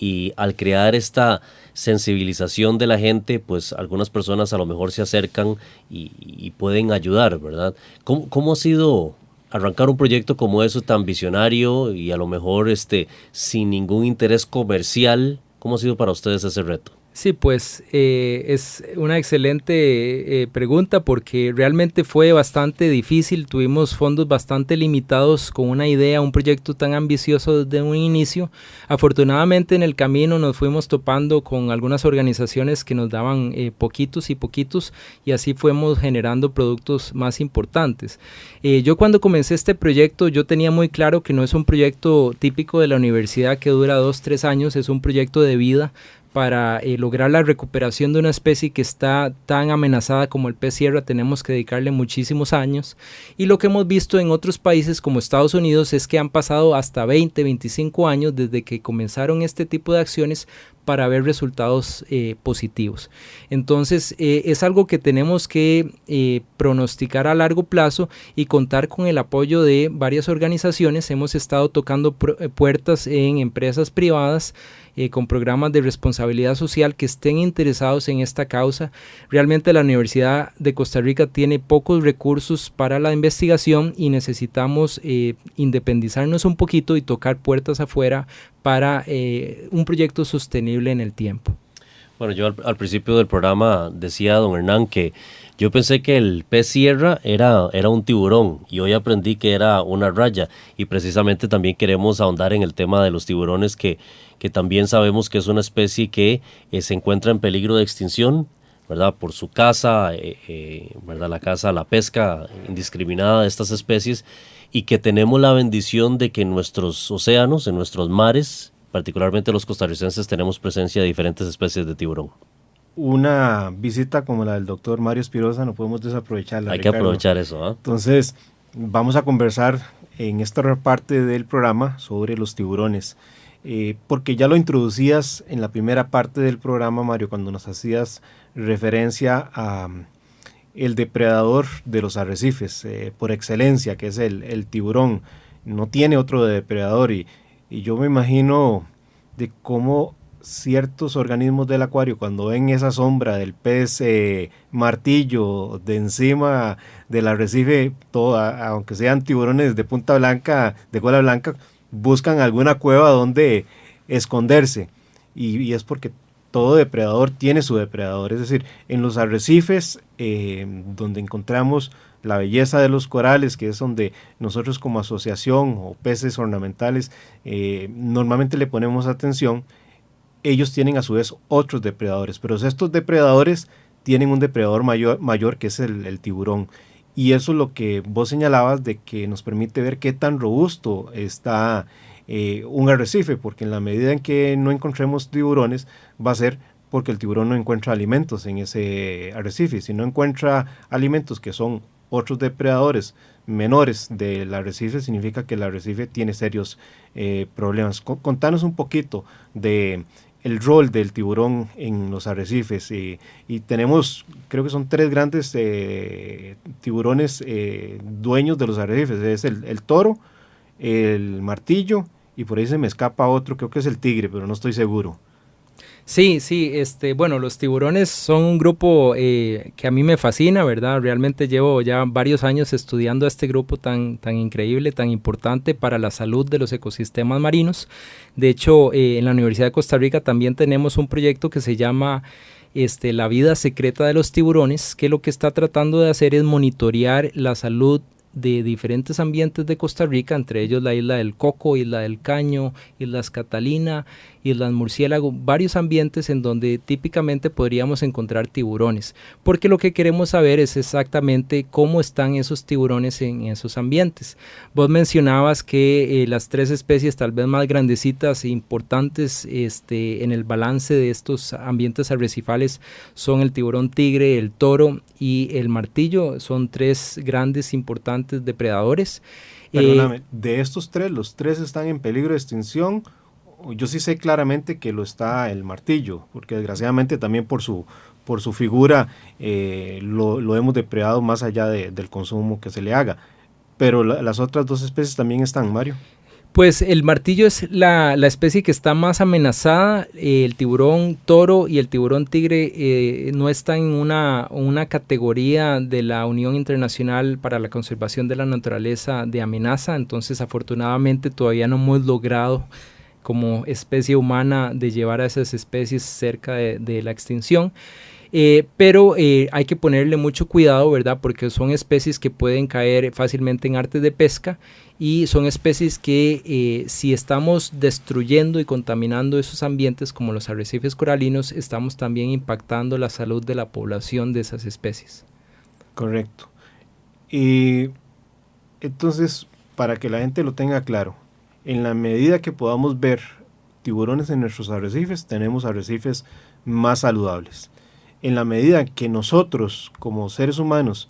y al crear esta sensibilización de la gente, pues algunas personas a lo mejor se acercan y pueden ayudar, ¿verdad? ¿Cómo ha sido arrancar un proyecto como eso tan visionario y a lo mejor sin ningún interés comercial? ¿Cómo ha sido para ustedes ese reto? Sí, pues es una excelente pregunta porque realmente fue bastante difícil, tuvimos fondos bastante limitados con una idea, un proyecto tan ambicioso desde un inicio. Afortunadamente en el camino nos fuimos topando con algunas organizaciones que nos daban poquitos y así fuimos generando productos más importantes. Yo cuando comencé este proyecto yo tenía muy claro que no es un proyecto típico de la universidad que dura 2-3 años, es un proyecto de vida para lograr la recuperación de una especie que está tan amenazada como el pez sierra. Tenemos que dedicarle muchísimos años, y lo que hemos visto en otros países como Estados Unidos es que han pasado hasta 20-25 años desde que comenzaron este tipo de acciones para ver resultados positivos. Entonces es algo que tenemos que pronosticar a largo plazo y contar con el apoyo de varias organizaciones. Hemos estado tocando puertas en empresas privadas con programas de responsabilidad social que estén interesados en esta causa. Realmente la Universidad de Costa Rica tiene pocos recursos para la investigación y necesitamos independizarnos un poquito y tocar puertas afuera para un proyecto sostenible en el tiempo. Bueno, yo al principio del programa decía, don Hernán, que yo pensé que el pez sierra era un tiburón y hoy aprendí que era una raya, y precisamente también queremos ahondar en el tema de los tiburones que también sabemos que es una especie que se encuentra en peligro de extinción, ¿verdad? Por su caza, ¿verdad? La pesca indiscriminada de estas especies, y que tenemos la bendición de que en nuestros océanos, en nuestros mares, particularmente los costarricenses, tenemos presencia de diferentes especies de tiburón. Una visita como la del doctor Mario Espirosa no podemos desaprovecharla. Hay que aprovechar eso, ¿eh? Entonces, vamos a conversar en esta parte del programa sobre los tiburones. Porque ya lo introducías en la primera parte del programa, Mario, cuando nos hacías referencia a el depredador de los arrecifes por excelencia, que es el tiburón. No tiene otro depredador, y yo me imagino de cómo ciertos organismos del acuario, cuando ven esa sombra del pez martillo de encima del arrecife, aunque sean tiburones de punta blanca, de cola blanca, buscan alguna cueva donde esconderse, y es porque todo depredador tiene su depredador. Es decir, en los arrecifes donde encontramos la belleza de los corales, que es donde nosotros como asociación o peces ornamentales normalmente le ponemos atención, ellos tienen a su vez otros depredadores, pero estos depredadores tienen un depredador mayor que es el tiburón. Y eso es lo que vos señalabas, de que nos permite ver qué tan robusto está un arrecife, porque en la medida en que no encontremos tiburones, va a ser porque el tiburón no encuentra alimentos en ese arrecife. Si no encuentra alimentos, que son otros depredadores menores del arrecife, significa que el arrecife tiene serios problemas. Contanos un poquito de el rol del tiburón en los arrecifes, y tenemos, creo que son 3 grandes tiburones dueños de los arrecifes. Es el toro, el martillo, y por ahí se me escapa otro, creo que es el tigre, pero no estoy seguro. Sí, bueno, los tiburones son un grupo que a mí me fascina, ¿verdad? Realmente llevo ya varios años estudiando a este grupo tan increíble, tan importante para la salud de los ecosistemas marinos. De hecho, en la Universidad de Costa Rica también tenemos un proyecto que se llama La vida secreta de los tiburones, que lo que está tratando de hacer es monitorear la salud de diferentes ambientes de Costa Rica, entre ellos la isla del Coco, isla del Caño, islas Catalina, islas Murciélago, varios ambientes en donde típicamente podríamos encontrar tiburones, porque lo que queremos saber es exactamente cómo están esos tiburones en esos ambientes. Vos mencionabas que las 3 especies tal vez más grandecitas e importantes en el balance de estos ambientes arrecifales son el tiburón tigre, el toro y el martillo. Son 3 grandes importantes depredadores. Perdóname, de estos 3, los 3 están en peligro de extinción. Yo sí sé claramente que lo está el martillo, porque desgraciadamente también por su figura lo hemos depredado más allá del consumo que se le haga. Pero las otras 2 especies también están, Mario. Pues el martillo es la especie que está más amenazada. El tiburón toro y el tiburón tigre no están en una categoría de la Unión Internacional para la Conservación de la Naturaleza de amenaza. Entonces, afortunadamente, todavía no hemos logrado como especie humana de llevar a esas especies cerca de la extinción. Pero hay que ponerle mucho cuidado, ¿verdad? Porque son especies que pueden caer fácilmente en artes de pesca, y son especies que si estamos destruyendo y contaminando esos ambientes como los arrecifes coralinos, estamos también impactando la salud de la población de esas especies. Correcto. Y entonces, para que la gente lo tenga claro, en la medida que podamos ver tiburones en nuestros arrecifes, tenemos arrecifes más saludables. En la medida que nosotros, como seres humanos,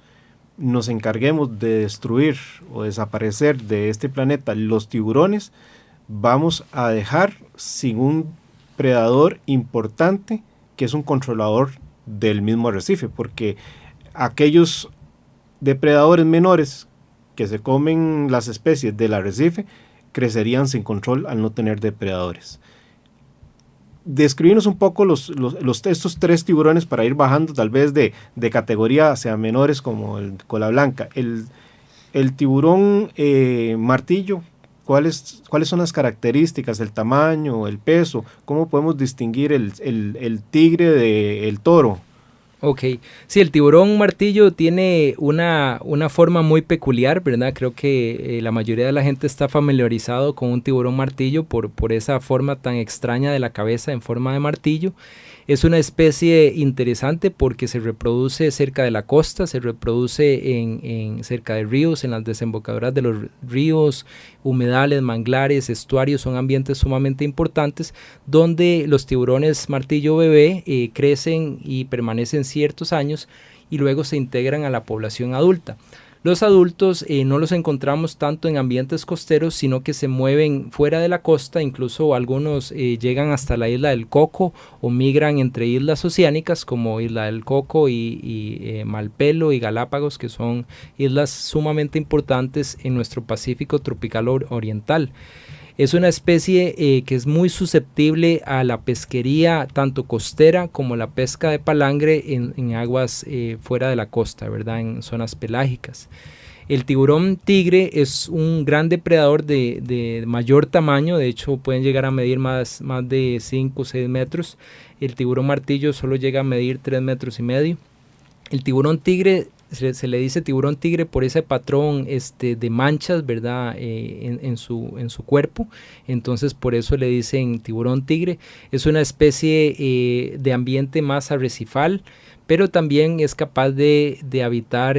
nos encarguemos de destruir o desaparecer de este planeta los tiburones, vamos a dejar sin un depredador importante que es un controlador del mismo arrecife, porque aquellos depredadores menores que se comen las especies del arrecife crecerían sin control al no tener depredadores. Describirnos un poco estos 3 tiburones para ir bajando tal vez de categoría hacia menores como el cola blanca. El tiburón martillo, ¿cuáles son las características, el tamaño, el peso? ¿Cómo podemos distinguir el tigre del toro? Ok, sí, el tiburón martillo tiene una forma muy peculiar, ¿verdad? Creo que la mayoría de la gente está familiarizado con un tiburón martillo por esa forma tan extraña de la cabeza en forma de martillo. Es una especie interesante porque se reproduce cerca de la costa, se reproduce cerca de ríos, en las desembocaduras de los ríos, humedales, manglares, estuarios, son ambientes sumamente importantes donde los tiburones martillo bebé crecen y permanecen ciertos años y luego se integran a la población adulta. Los adultos no los encontramos tanto en ambientes costeros, sino que se mueven fuera de la costa, incluso algunos llegan hasta la isla del Coco o migran entre islas oceánicas como Isla del Coco y Malpelo y Galápagos, que son islas sumamente importantes en nuestro Pacífico tropical oriental. Es una especie que es muy susceptible a la pesquería tanto costera como la pesca de palangre en aguas fuera de la costa, ¿verdad? En zonas pelágicas. El tiburón tigre es un gran depredador de mayor tamaño, de hecho pueden llegar a medir más de 5 o 6 metros. El tiburón martillo solo llega a medir 3,5 metros. El tiburón tigre se le dice tiburón tigre por ese patrón de manchas, ¿verdad? En su cuerpo, entonces por eso le dicen tiburón tigre. Es una especie de ambiente más arrecifal, pero también es capaz de habitar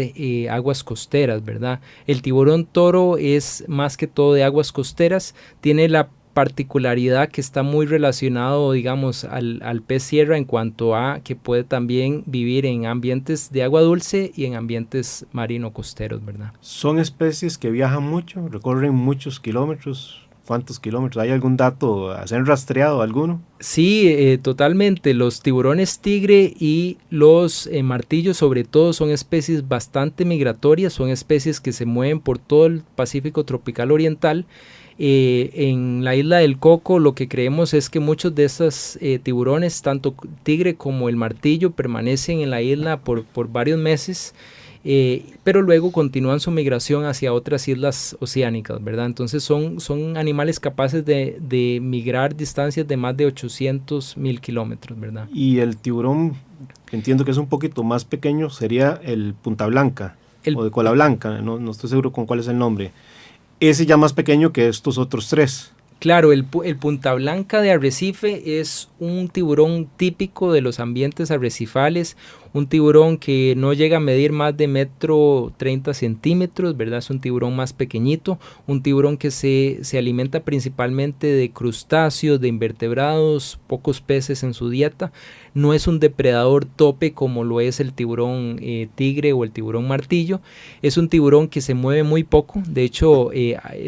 aguas costeras, ¿verdad? El tiburón toro es más que todo de aguas costeras, tiene la particularidad que está muy relacionado, digamos, al pez sierra en cuanto a que puede también vivir en ambientes de agua dulce y en ambientes marino costeros, ¿verdad? Son especies que viajan mucho, recorren muchos kilómetros. ¿Cuántos kilómetros? ¿Hay algún dato? ¿Se han rastreado alguno? Sí, totalmente. Los tiburones tigre y los martillos sobre todo son especies bastante migratorias, son especies que se mueven por todo el Pacífico tropical oriental. En la isla del Coco lo que creemos es que muchos de estos tiburones, tanto tigre como el martillo, permanecen en la isla por varios meses, pero luego continúan su migración hacia otras islas oceánicas, ¿verdad? Entonces son animales capaces de migrar distancias de más de 800,000 kilómetros, ¿verdad? Y el tiburón, entiendo que es un poquito más pequeño, sería el punta blanca o de cola blanca, no estoy seguro con cuál es el nombre. Ese ya más pequeño que estos otros 3. Claro, el punta blanca de arrecife es un tiburón típico de los ambientes arrecifales, un tiburón que no llega a medir más de 1,30 m, ¿verdad? Es un tiburón más pequeñito, un tiburón que se alimenta principalmente de crustáceos, de invertebrados, pocos peces en su dieta. No es un depredador tope como lo es el tiburón tigre o el tiburón martillo. Es un tiburón que se mueve muy poco, de hecho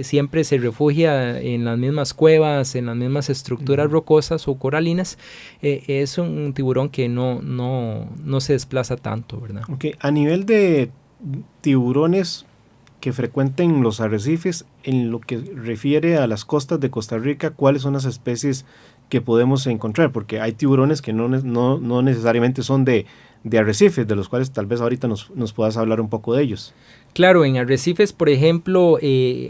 siempre se refugia en las mismas cuevas, en las mismas estructuras rocosas o coralinas. Es un tiburón que no se desplaza tanto, ¿verdad? Okay. A nivel de tiburones que frecuenten los arrecifes, en lo que refiere a las costas de Costa Rica, ¿cuáles son las especies que podemos encontrar? Porque hay tiburones que no necesariamente son de arrecifes, de los cuales tal vez ahorita nos puedas hablar un poco de ellos. Claro, en arrecifes, por ejemplo,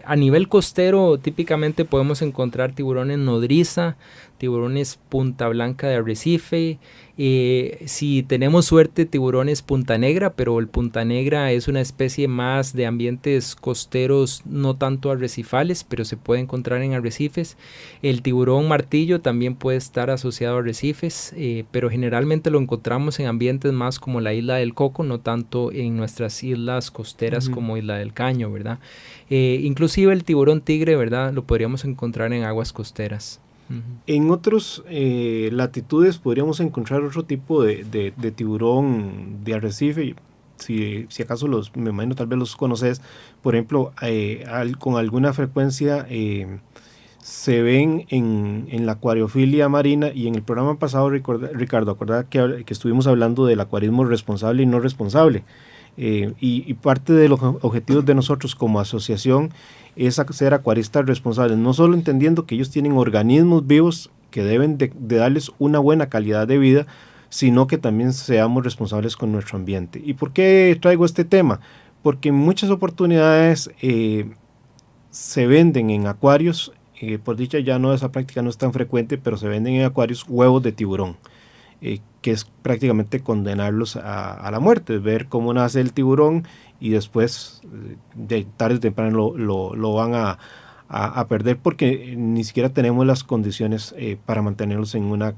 a nivel costero típicamente podemos encontrar tiburones nodriza, tiburones punta blanca de arrecife, si tenemos suerte tiburones punta negra, pero el punta negra es una especie más de ambientes costeros, no tanto arrecifales, pero se puede encontrar en arrecifes. El tiburón martillo también puede estar asociado a arrecifes, pero generalmente lo encontramos en ambientes más como la isla del Coco, no tanto en nuestras islas costeras como Isla del Caño, ¿verdad? Inclusive el tiburón tigre, ¿verdad? Lo podríamos encontrar en aguas costeras. En otras latitudes podríamos encontrar otro tipo de tiburón de arrecife, si acaso me imagino tal vez los conoces, por ejemplo, con alguna frecuencia se ven en la acuariofilia marina, y en el programa pasado, Ricardo, acordad que estuvimos hablando del acuarismo responsable y no responsable, y parte de los objetivos de nosotros como asociación es ser acuaristas responsables, no solo entendiendo que ellos tienen organismos vivos que deben de darles una buena calidad de vida, sino que también seamos responsables con nuestro ambiente. ¿Y por qué traigo este tema? Porque en muchas oportunidades se venden en acuarios, por dicha ya no, esa práctica no es tan frecuente, pero se venden en acuarios huevos de tiburón, que es prácticamente condenarlos a la muerte, ver cómo nace el tiburón y después de tarde o temprano lo van a perder, porque ni siquiera tenemos las condiciones para mantenerlos en una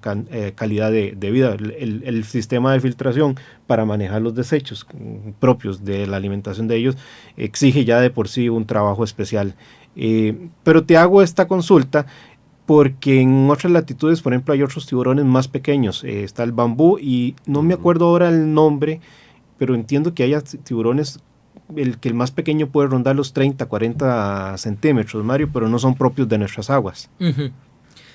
calidad de vida. El sistema de filtración para manejar los desechos propios de la alimentación de ellos exige ya de por sí un trabajo especial. Pero te hago esta consulta porque en otras latitudes, por ejemplo, hay otros tiburones más pequeños. Está el bambú y no me acuerdo ahora el nombre, pero entiendo que hay tiburones el más pequeño puede rondar los 30, 40 centímetros, Mario, pero no son propios de nuestras aguas. Uh-huh.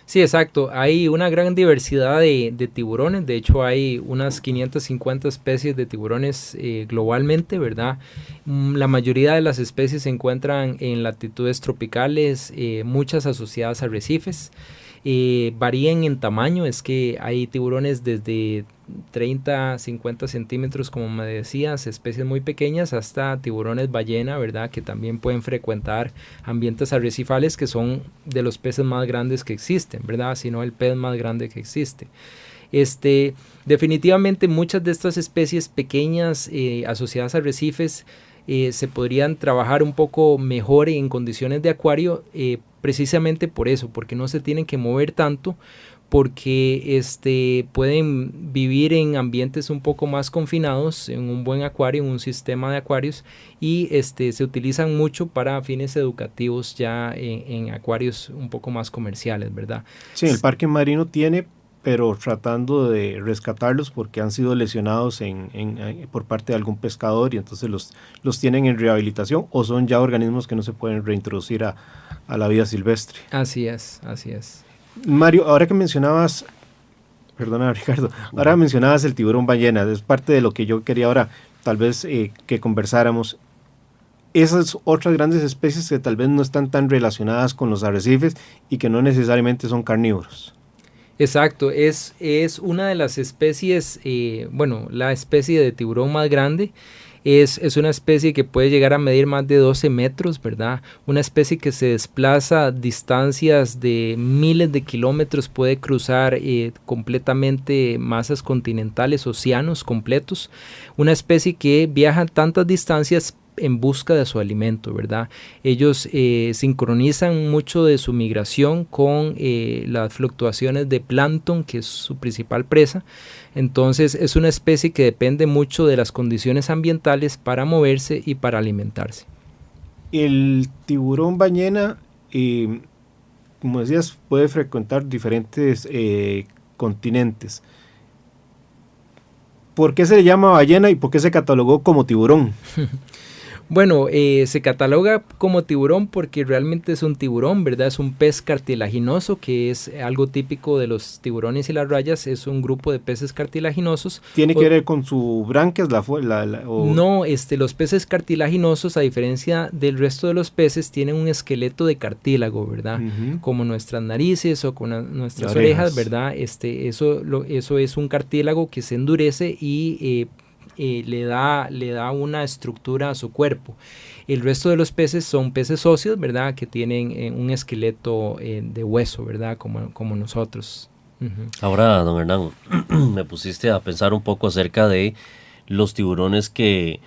Sí, exacto. Hay una gran diversidad de tiburones. De hecho, hay unas 550 especies de tiburones globalmente, ¿verdad? La mayoría de las especies se encuentran en latitudes tropicales, muchas asociadas a arrecifes. Varían en tamaño, es que hay tiburones desde 30, 50 centímetros, como me decías, especies muy pequeñas, hasta tiburones ballena, ¿verdad? Que también pueden frecuentar ambientes arrecifales, que son de los peces más grandes que existen, ¿verdad? Si no el pez más grande que existe. Definitivamente muchas de estas especies pequeñas asociadas a arrecifes se podrían trabajar un poco mejor en condiciones de acuario, precisamente por eso, porque no se tienen que mover tanto, porque pueden vivir en ambientes un poco más confinados, en un buen acuario, en un sistema de acuarios, y se utilizan mucho para fines educativos ya en acuarios un poco más comerciales, ¿verdad? Sí, el parque marino tiene, pero tratando de rescatarlos porque han sido lesionados por parte de algún pescador, y entonces los tienen en rehabilitación, o son ya organismos que no se pueden reintroducir a la vida silvestre. Así es, así es. Mario, ahora que mencionabas, perdona Ricardo, ahora mencionabas el tiburón ballena, es parte de lo que yo quería ahora tal vez que conversáramos. Esas otras grandes especies que tal vez no están tan relacionadas con los arrecifes y que no necesariamente son carnívoros. Exacto, es una de las especies, la especie de tiburón más grande. Es una especie que puede llegar a medir más de 12 metros, ¿verdad? Una especie que se desplaza a distancias de miles de kilómetros, puede cruzar completamente masas continentales, océanos completos. Una especie que viaja tantas distancias en busca de su alimento, ¿verdad? Ellos sincronizan mucho de su migración con las fluctuaciones de plancton, que es su principal presa. Entonces es una especie que depende mucho de las condiciones ambientales para moverse y para alimentarse. El tiburón ballena, como decías, puede frecuentar diferentes continentes. ¿Por qué se le llama ballena y por qué se catalogó como tiburón? Bueno, se cataloga como tiburón porque realmente es un tiburón, ¿verdad? Es un pez cartilaginoso, que es algo típico de los tiburones y las rayas, es un grupo de peces cartilaginosos. ¿Tiene que ver con su branquias? No, los peces cartilaginosos, a diferencia del resto de los peces, tienen un esqueleto de cartílago, ¿verdad? Uh-huh. Como nuestras narices o con nuestras orejas, ¿verdad? Eso es un cartílago que se endurece y le da una estructura a su cuerpo. El resto de los peces son peces óseos, ¿verdad? Que tienen un esqueleto de hueso, ¿verdad? Como nosotros. Uh-huh. Ahora, don Hernán, me pusiste a pensar un poco acerca de los tiburones que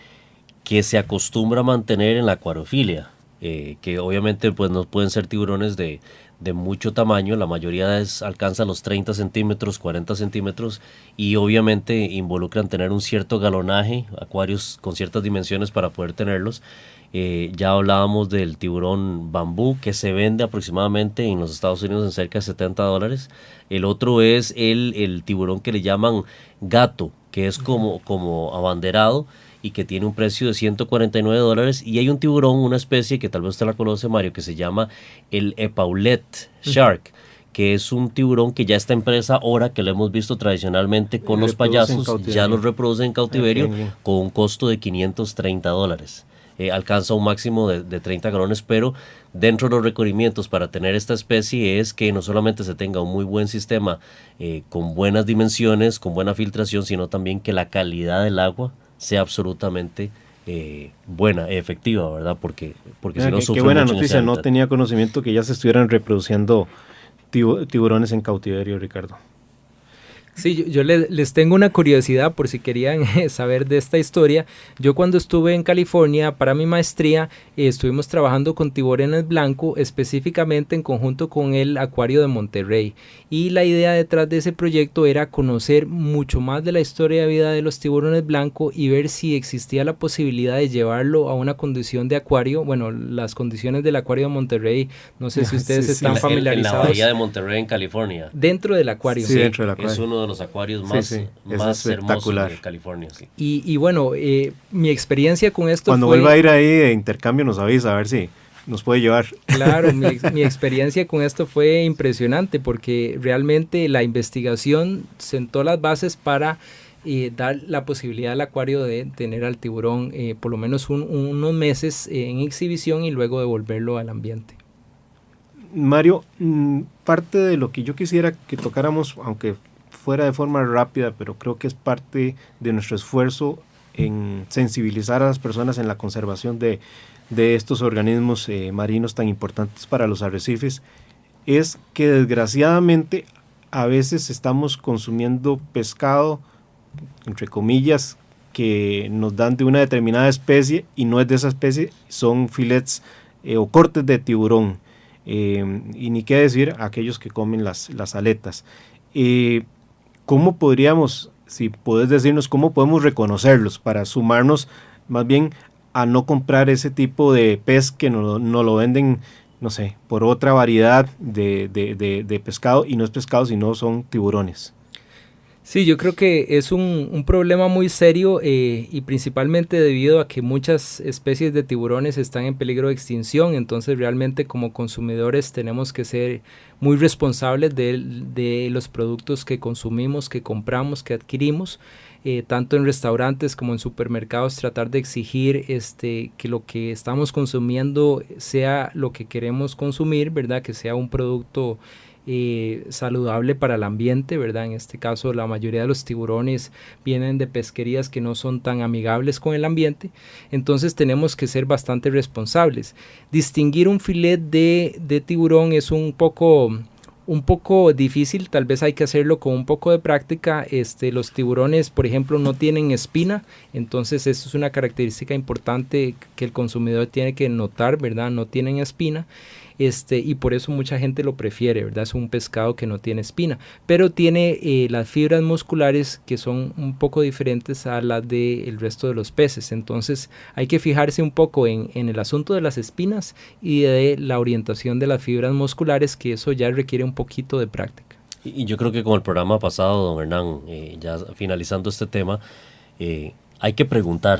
se acostumbra a mantener en la acuariofilia, que obviamente pues no pueden ser tiburones de mucho tamaño, la mayoría alcanza los 30 centímetros, 40 centímetros, y obviamente involucran tener un cierto galonaje, acuarios con ciertas dimensiones para poder tenerlos. Ya hablábamos del tiburón bambú, que se vende aproximadamente en los Estados Unidos en cerca de $70. El otro es el tiburón que le llaman gato, que es como abanderado, y que tiene un precio de $149. Y hay un tiburón, una especie que tal vez usted la conoce, Mario, que se llama el Epaulet Shark, que es un tiburón que ya está en presa ahora, que lo hemos visto tradicionalmente con los payasos, ya los reproducen en cautiverio con un costo de $530. Alcanza un máximo de 30 galones, pero dentro de los requerimientos para tener esta especie es que no solamente se tenga un muy buen sistema con buenas dimensiones, con buena filtración, sino también que la calidad del agua sea absolutamente buena, efectiva, ¿verdad? Porque si no sufre qué buena mucho noticia, no tenía conocimiento que ya se estuvieran reproduciendo tiburones en cautiverio, Ricardo. Sí, yo les tengo una curiosidad por si querían saber de esta historia. Yo cuando estuve en California para mi maestría estuvimos trabajando con tiburones blancos, específicamente en conjunto con el Acuario de Monterrey. Y la idea detrás de ese proyecto era conocer mucho más de la historia de vida de los tiburones blancos y ver si existía la posibilidad de llevarlo a una condición de acuario. Bueno, las condiciones del Acuario de Monterrey, no sé si ustedes están familiarizados. En la bahía de Monterrey, en California. Dentro del acuario. Sí, dentro del acuario. Es uno de los acuarios más hermosos de California. Sí. Y bueno, mi experiencia con esto Cuando fue... vuelva a ir ahí de intercambio nos avisa a ver si nos puede llevar. Claro, mi experiencia con esto fue impresionante porque realmente la investigación sentó las bases para dar la posibilidad al acuario de tener al tiburón por lo menos unos meses en exhibición y luego devolverlo al ambiente. Mario, parte de lo que yo quisiera que tocáramos, aunque fuera de forma rápida, pero creo que es parte de nuestro esfuerzo en sensibilizar a las personas en la conservación de estos organismos marinos tan importantes para los arrecifes, es que desgraciadamente a veces estamos consumiendo pescado, entre comillas, que nos dan de una determinada especie y no es de esa especie, son filets o cortes de tiburón, y ni qué decir aquellos que comen las aletas. ¿Cómo podríamos, si puedes decirnos, cómo podemos reconocerlos para sumarnos más bien a no comprar ese tipo de pez que no lo venden, no sé, por otra variedad de pescado, y no es pescado sino son tiburones? Sí, yo creo que es un problema muy serio y principalmente debido a que muchas especies de tiburones están en peligro de extinción. Entonces realmente como consumidores tenemos que ser muy responsables de los productos que consumimos, que compramos, que adquirimos. Tanto en restaurantes como en supermercados, tratar de exigir que lo que estamos consumiendo sea lo que queremos consumir, ¿verdad? Que sea un producto saludable para el ambiente, ¿verdad? En este caso la mayoría de los tiburones vienen de pesquerías que no son tan amigables con el ambiente, entonces tenemos que ser bastante responsables. Distinguir un filet de tiburón es un poco difícil, tal vez hay que hacerlo con un poco de práctica. Los tiburones, por ejemplo, no tienen espina, entonces eso es una característica importante que el consumidor tiene que notar, ¿verdad? No tienen espina. Y por eso mucha gente lo prefiere, ¿verdad? Es un pescado que no tiene espina, pero tiene las fibras musculares que son un poco diferentes a las del resto de los peces. Entonces hay que fijarse un poco en el asunto de las espinas y de la orientación de las fibras musculares, que eso ya requiere un poquito de práctica. Y yo creo que con el programa pasado, don Hernán, ya finalizando este tema, hay que preguntar.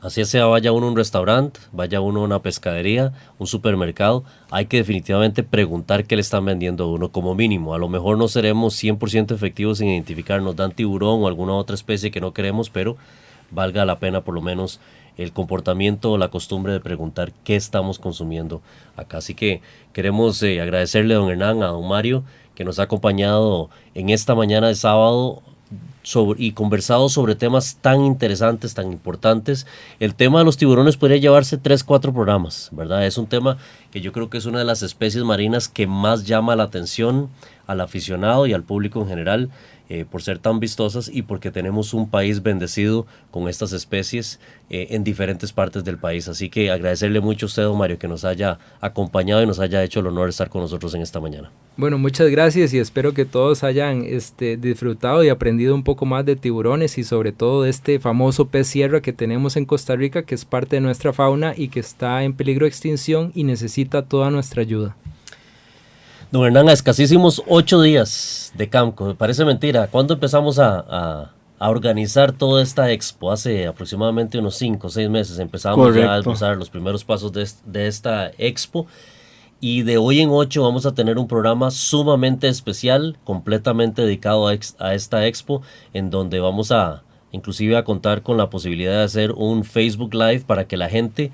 Así sea, vaya uno a un restaurante, vaya uno a una pescadería, un supermercado, hay que definitivamente preguntar qué le están vendiendo a uno como mínimo. A lo mejor no seremos 100% efectivos en identificar, nos dan tiburón o alguna otra especie que no queremos, pero valga la pena por lo menos el comportamiento o la costumbre de preguntar qué estamos consumiendo acá. Así que queremos agradecerle a don Hernán, a don Mario, que nos ha acompañado en esta mañana de sábado y conversado sobre temas tan interesantes, tan importantes. El tema de los tiburones podría llevarse 3-4 programas, ¿verdad? Es un tema que yo creo que es una de las especies marinas que más llama la atención al aficionado y al público en general, por ser tan vistosas y porque tenemos un país bendecido con estas especies en diferentes partes del país. Así que agradecerle mucho a usted, don Mario, que nos haya acompañado y nos haya hecho el honor de estar con nosotros en esta mañana. Bueno, muchas gracias y espero que todos hayan disfrutado y aprendido un poco más de tiburones y sobre todo de este famoso pez sierra que tenemos en Costa Rica, que es parte de nuestra fauna y que está en peligro de extinción y necesita toda nuestra ayuda. Don Hernán, a escasísimos 8 días de campo, parece mentira. ¿Cuándo empezamos a a organizar toda esta expo. Hace aproximadamente unos 5 o 6 meses empezamos ya a esbozar los primeros pasos de esta expo. Y de hoy en 8 vamos a tener un programa sumamente especial, completamente dedicado a esta expo, en donde vamos a inclusive a contar con la posibilidad de hacer un Facebook Live para que la gente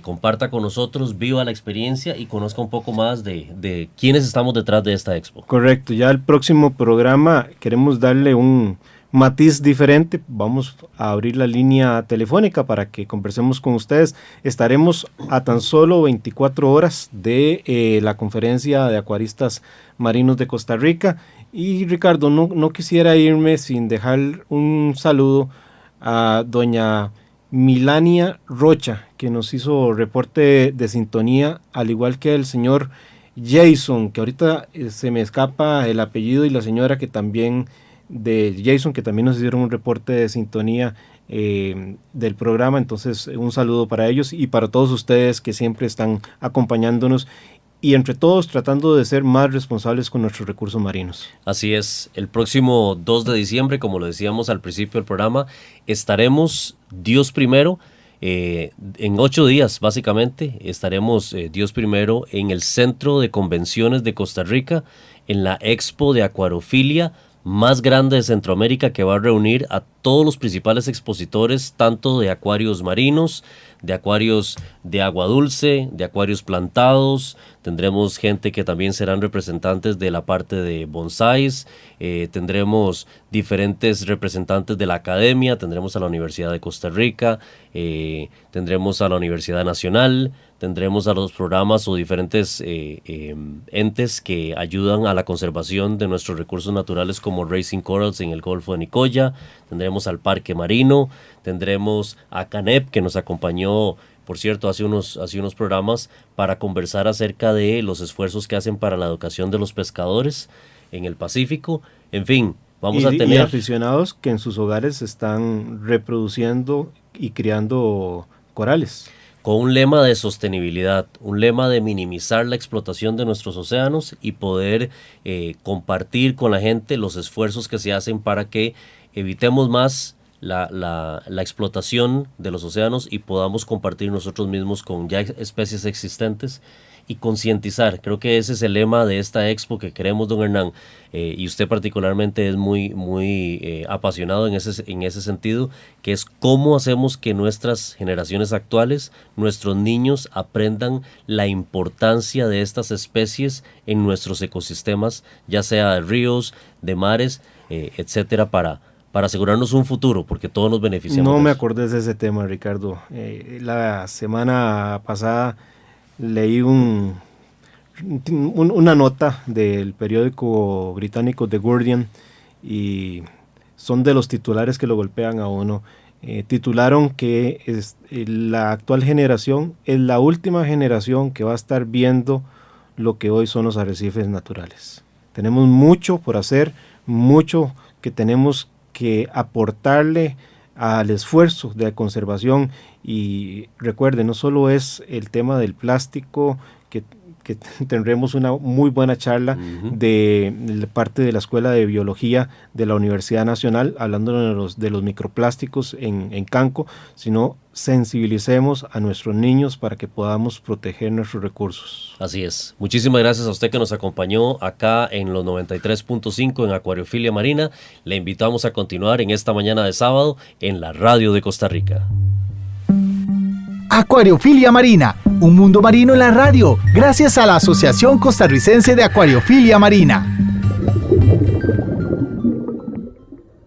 comparta con nosotros, viva la experiencia y conozca un poco más de quiénes estamos detrás de esta expo. Correcto, ya el próximo programa queremos darle un matiz diferente. Vamos a abrir la línea telefónica para que conversemos con ustedes. Estaremos a tan solo 24 horas de la conferencia de acuaristas marinos de Costa Rica. Y Ricardo, no quisiera irme sin dejar un saludo a doña Milania Rocha, que nos hizo reporte de sintonía, al igual que el señor Jason, que ahorita se me escapa el apellido, y la señora que también de Jason, que también nos hicieron un reporte de sintonía del programa. Entonces, un saludo para ellos y para todos ustedes que siempre están acompañándonos y entre todos tratando de ser más responsables con nuestros recursos marinos. Así es, el próximo 2 de diciembre, como lo decíamos al principio del programa, estaremos Dios primero, en 8 días básicamente, estaremos Dios primero en el Centro de Convenciones de Costa Rica, en la Expo de Acuariofilia más grande de Centroamérica, que va a reunir a todos los principales expositores, tanto de acuarios marinos, de acuarios de agua dulce, de acuarios plantados. Tendremos gente que también serán representantes de la parte de bonsáis, tendremos diferentes representantes de la academia, tendremos a la Universidad de Costa Rica, tendremos a la Universidad Nacional, tendremos a los programas o diferentes entes que ayudan a la conservación de nuestros recursos naturales, como Raising Corals en el Golfo de Nicoya, tendremos al Parque Marino, tendremos a CANEP, que nos acompañó, por cierto, hace unos programas para conversar acerca de los esfuerzos que hacen para la educación de los pescadores en el Pacífico. En fin, vamos a tener... Y aficionados que en sus hogares están reproduciendo y criando corales. Con un lema de sostenibilidad, un lema de minimizar la explotación de nuestros océanos y poder compartir con la gente los esfuerzos que se hacen para que evitemos más la explotación de los océanos y podamos compartir nosotros mismos con ya especies existentes y concientizar. Creo que ese es el lema de esta expo que queremos, don Hernán, y usted particularmente es muy apasionado en ese sentido, que es cómo hacemos que nuestras generaciones actuales, nuestros niños, aprendan la importancia de estas especies en nuestros ecosistemas, ya sea de ríos, de mares, etcétera, para asegurarnos un futuro, porque todos nos beneficiamos. No me acordé de ese tema, Ricardo. La semana pasada leí una nota del periódico británico The Guardian, y son de los titulares que lo golpean a uno. Titularon que la actual generación es la última generación que va a estar viendo lo que hoy son los arrecifes naturales. Tenemos mucho por hacer, mucho que tenemos que aportarle al esfuerzo de conservación. Y recuerden, no solo es el tema del plástico, que tendremos una muy buena charla de parte de la Escuela de Biología de la Universidad Nacional, hablando de los microplásticos en Canco, sino sensibilicemos a nuestros niños para que podamos proteger nuestros recursos. Así es. Muchísimas gracias a usted que nos acompañó acá en los 93.5 en Acuariofilia Marina. Le invitamos a continuar en esta mañana de sábado en la Radio de Costa Rica. Acuariofilia Marina, un mundo marino en la radio, gracias a la Asociación Costarricense de Acuariofilia Marina.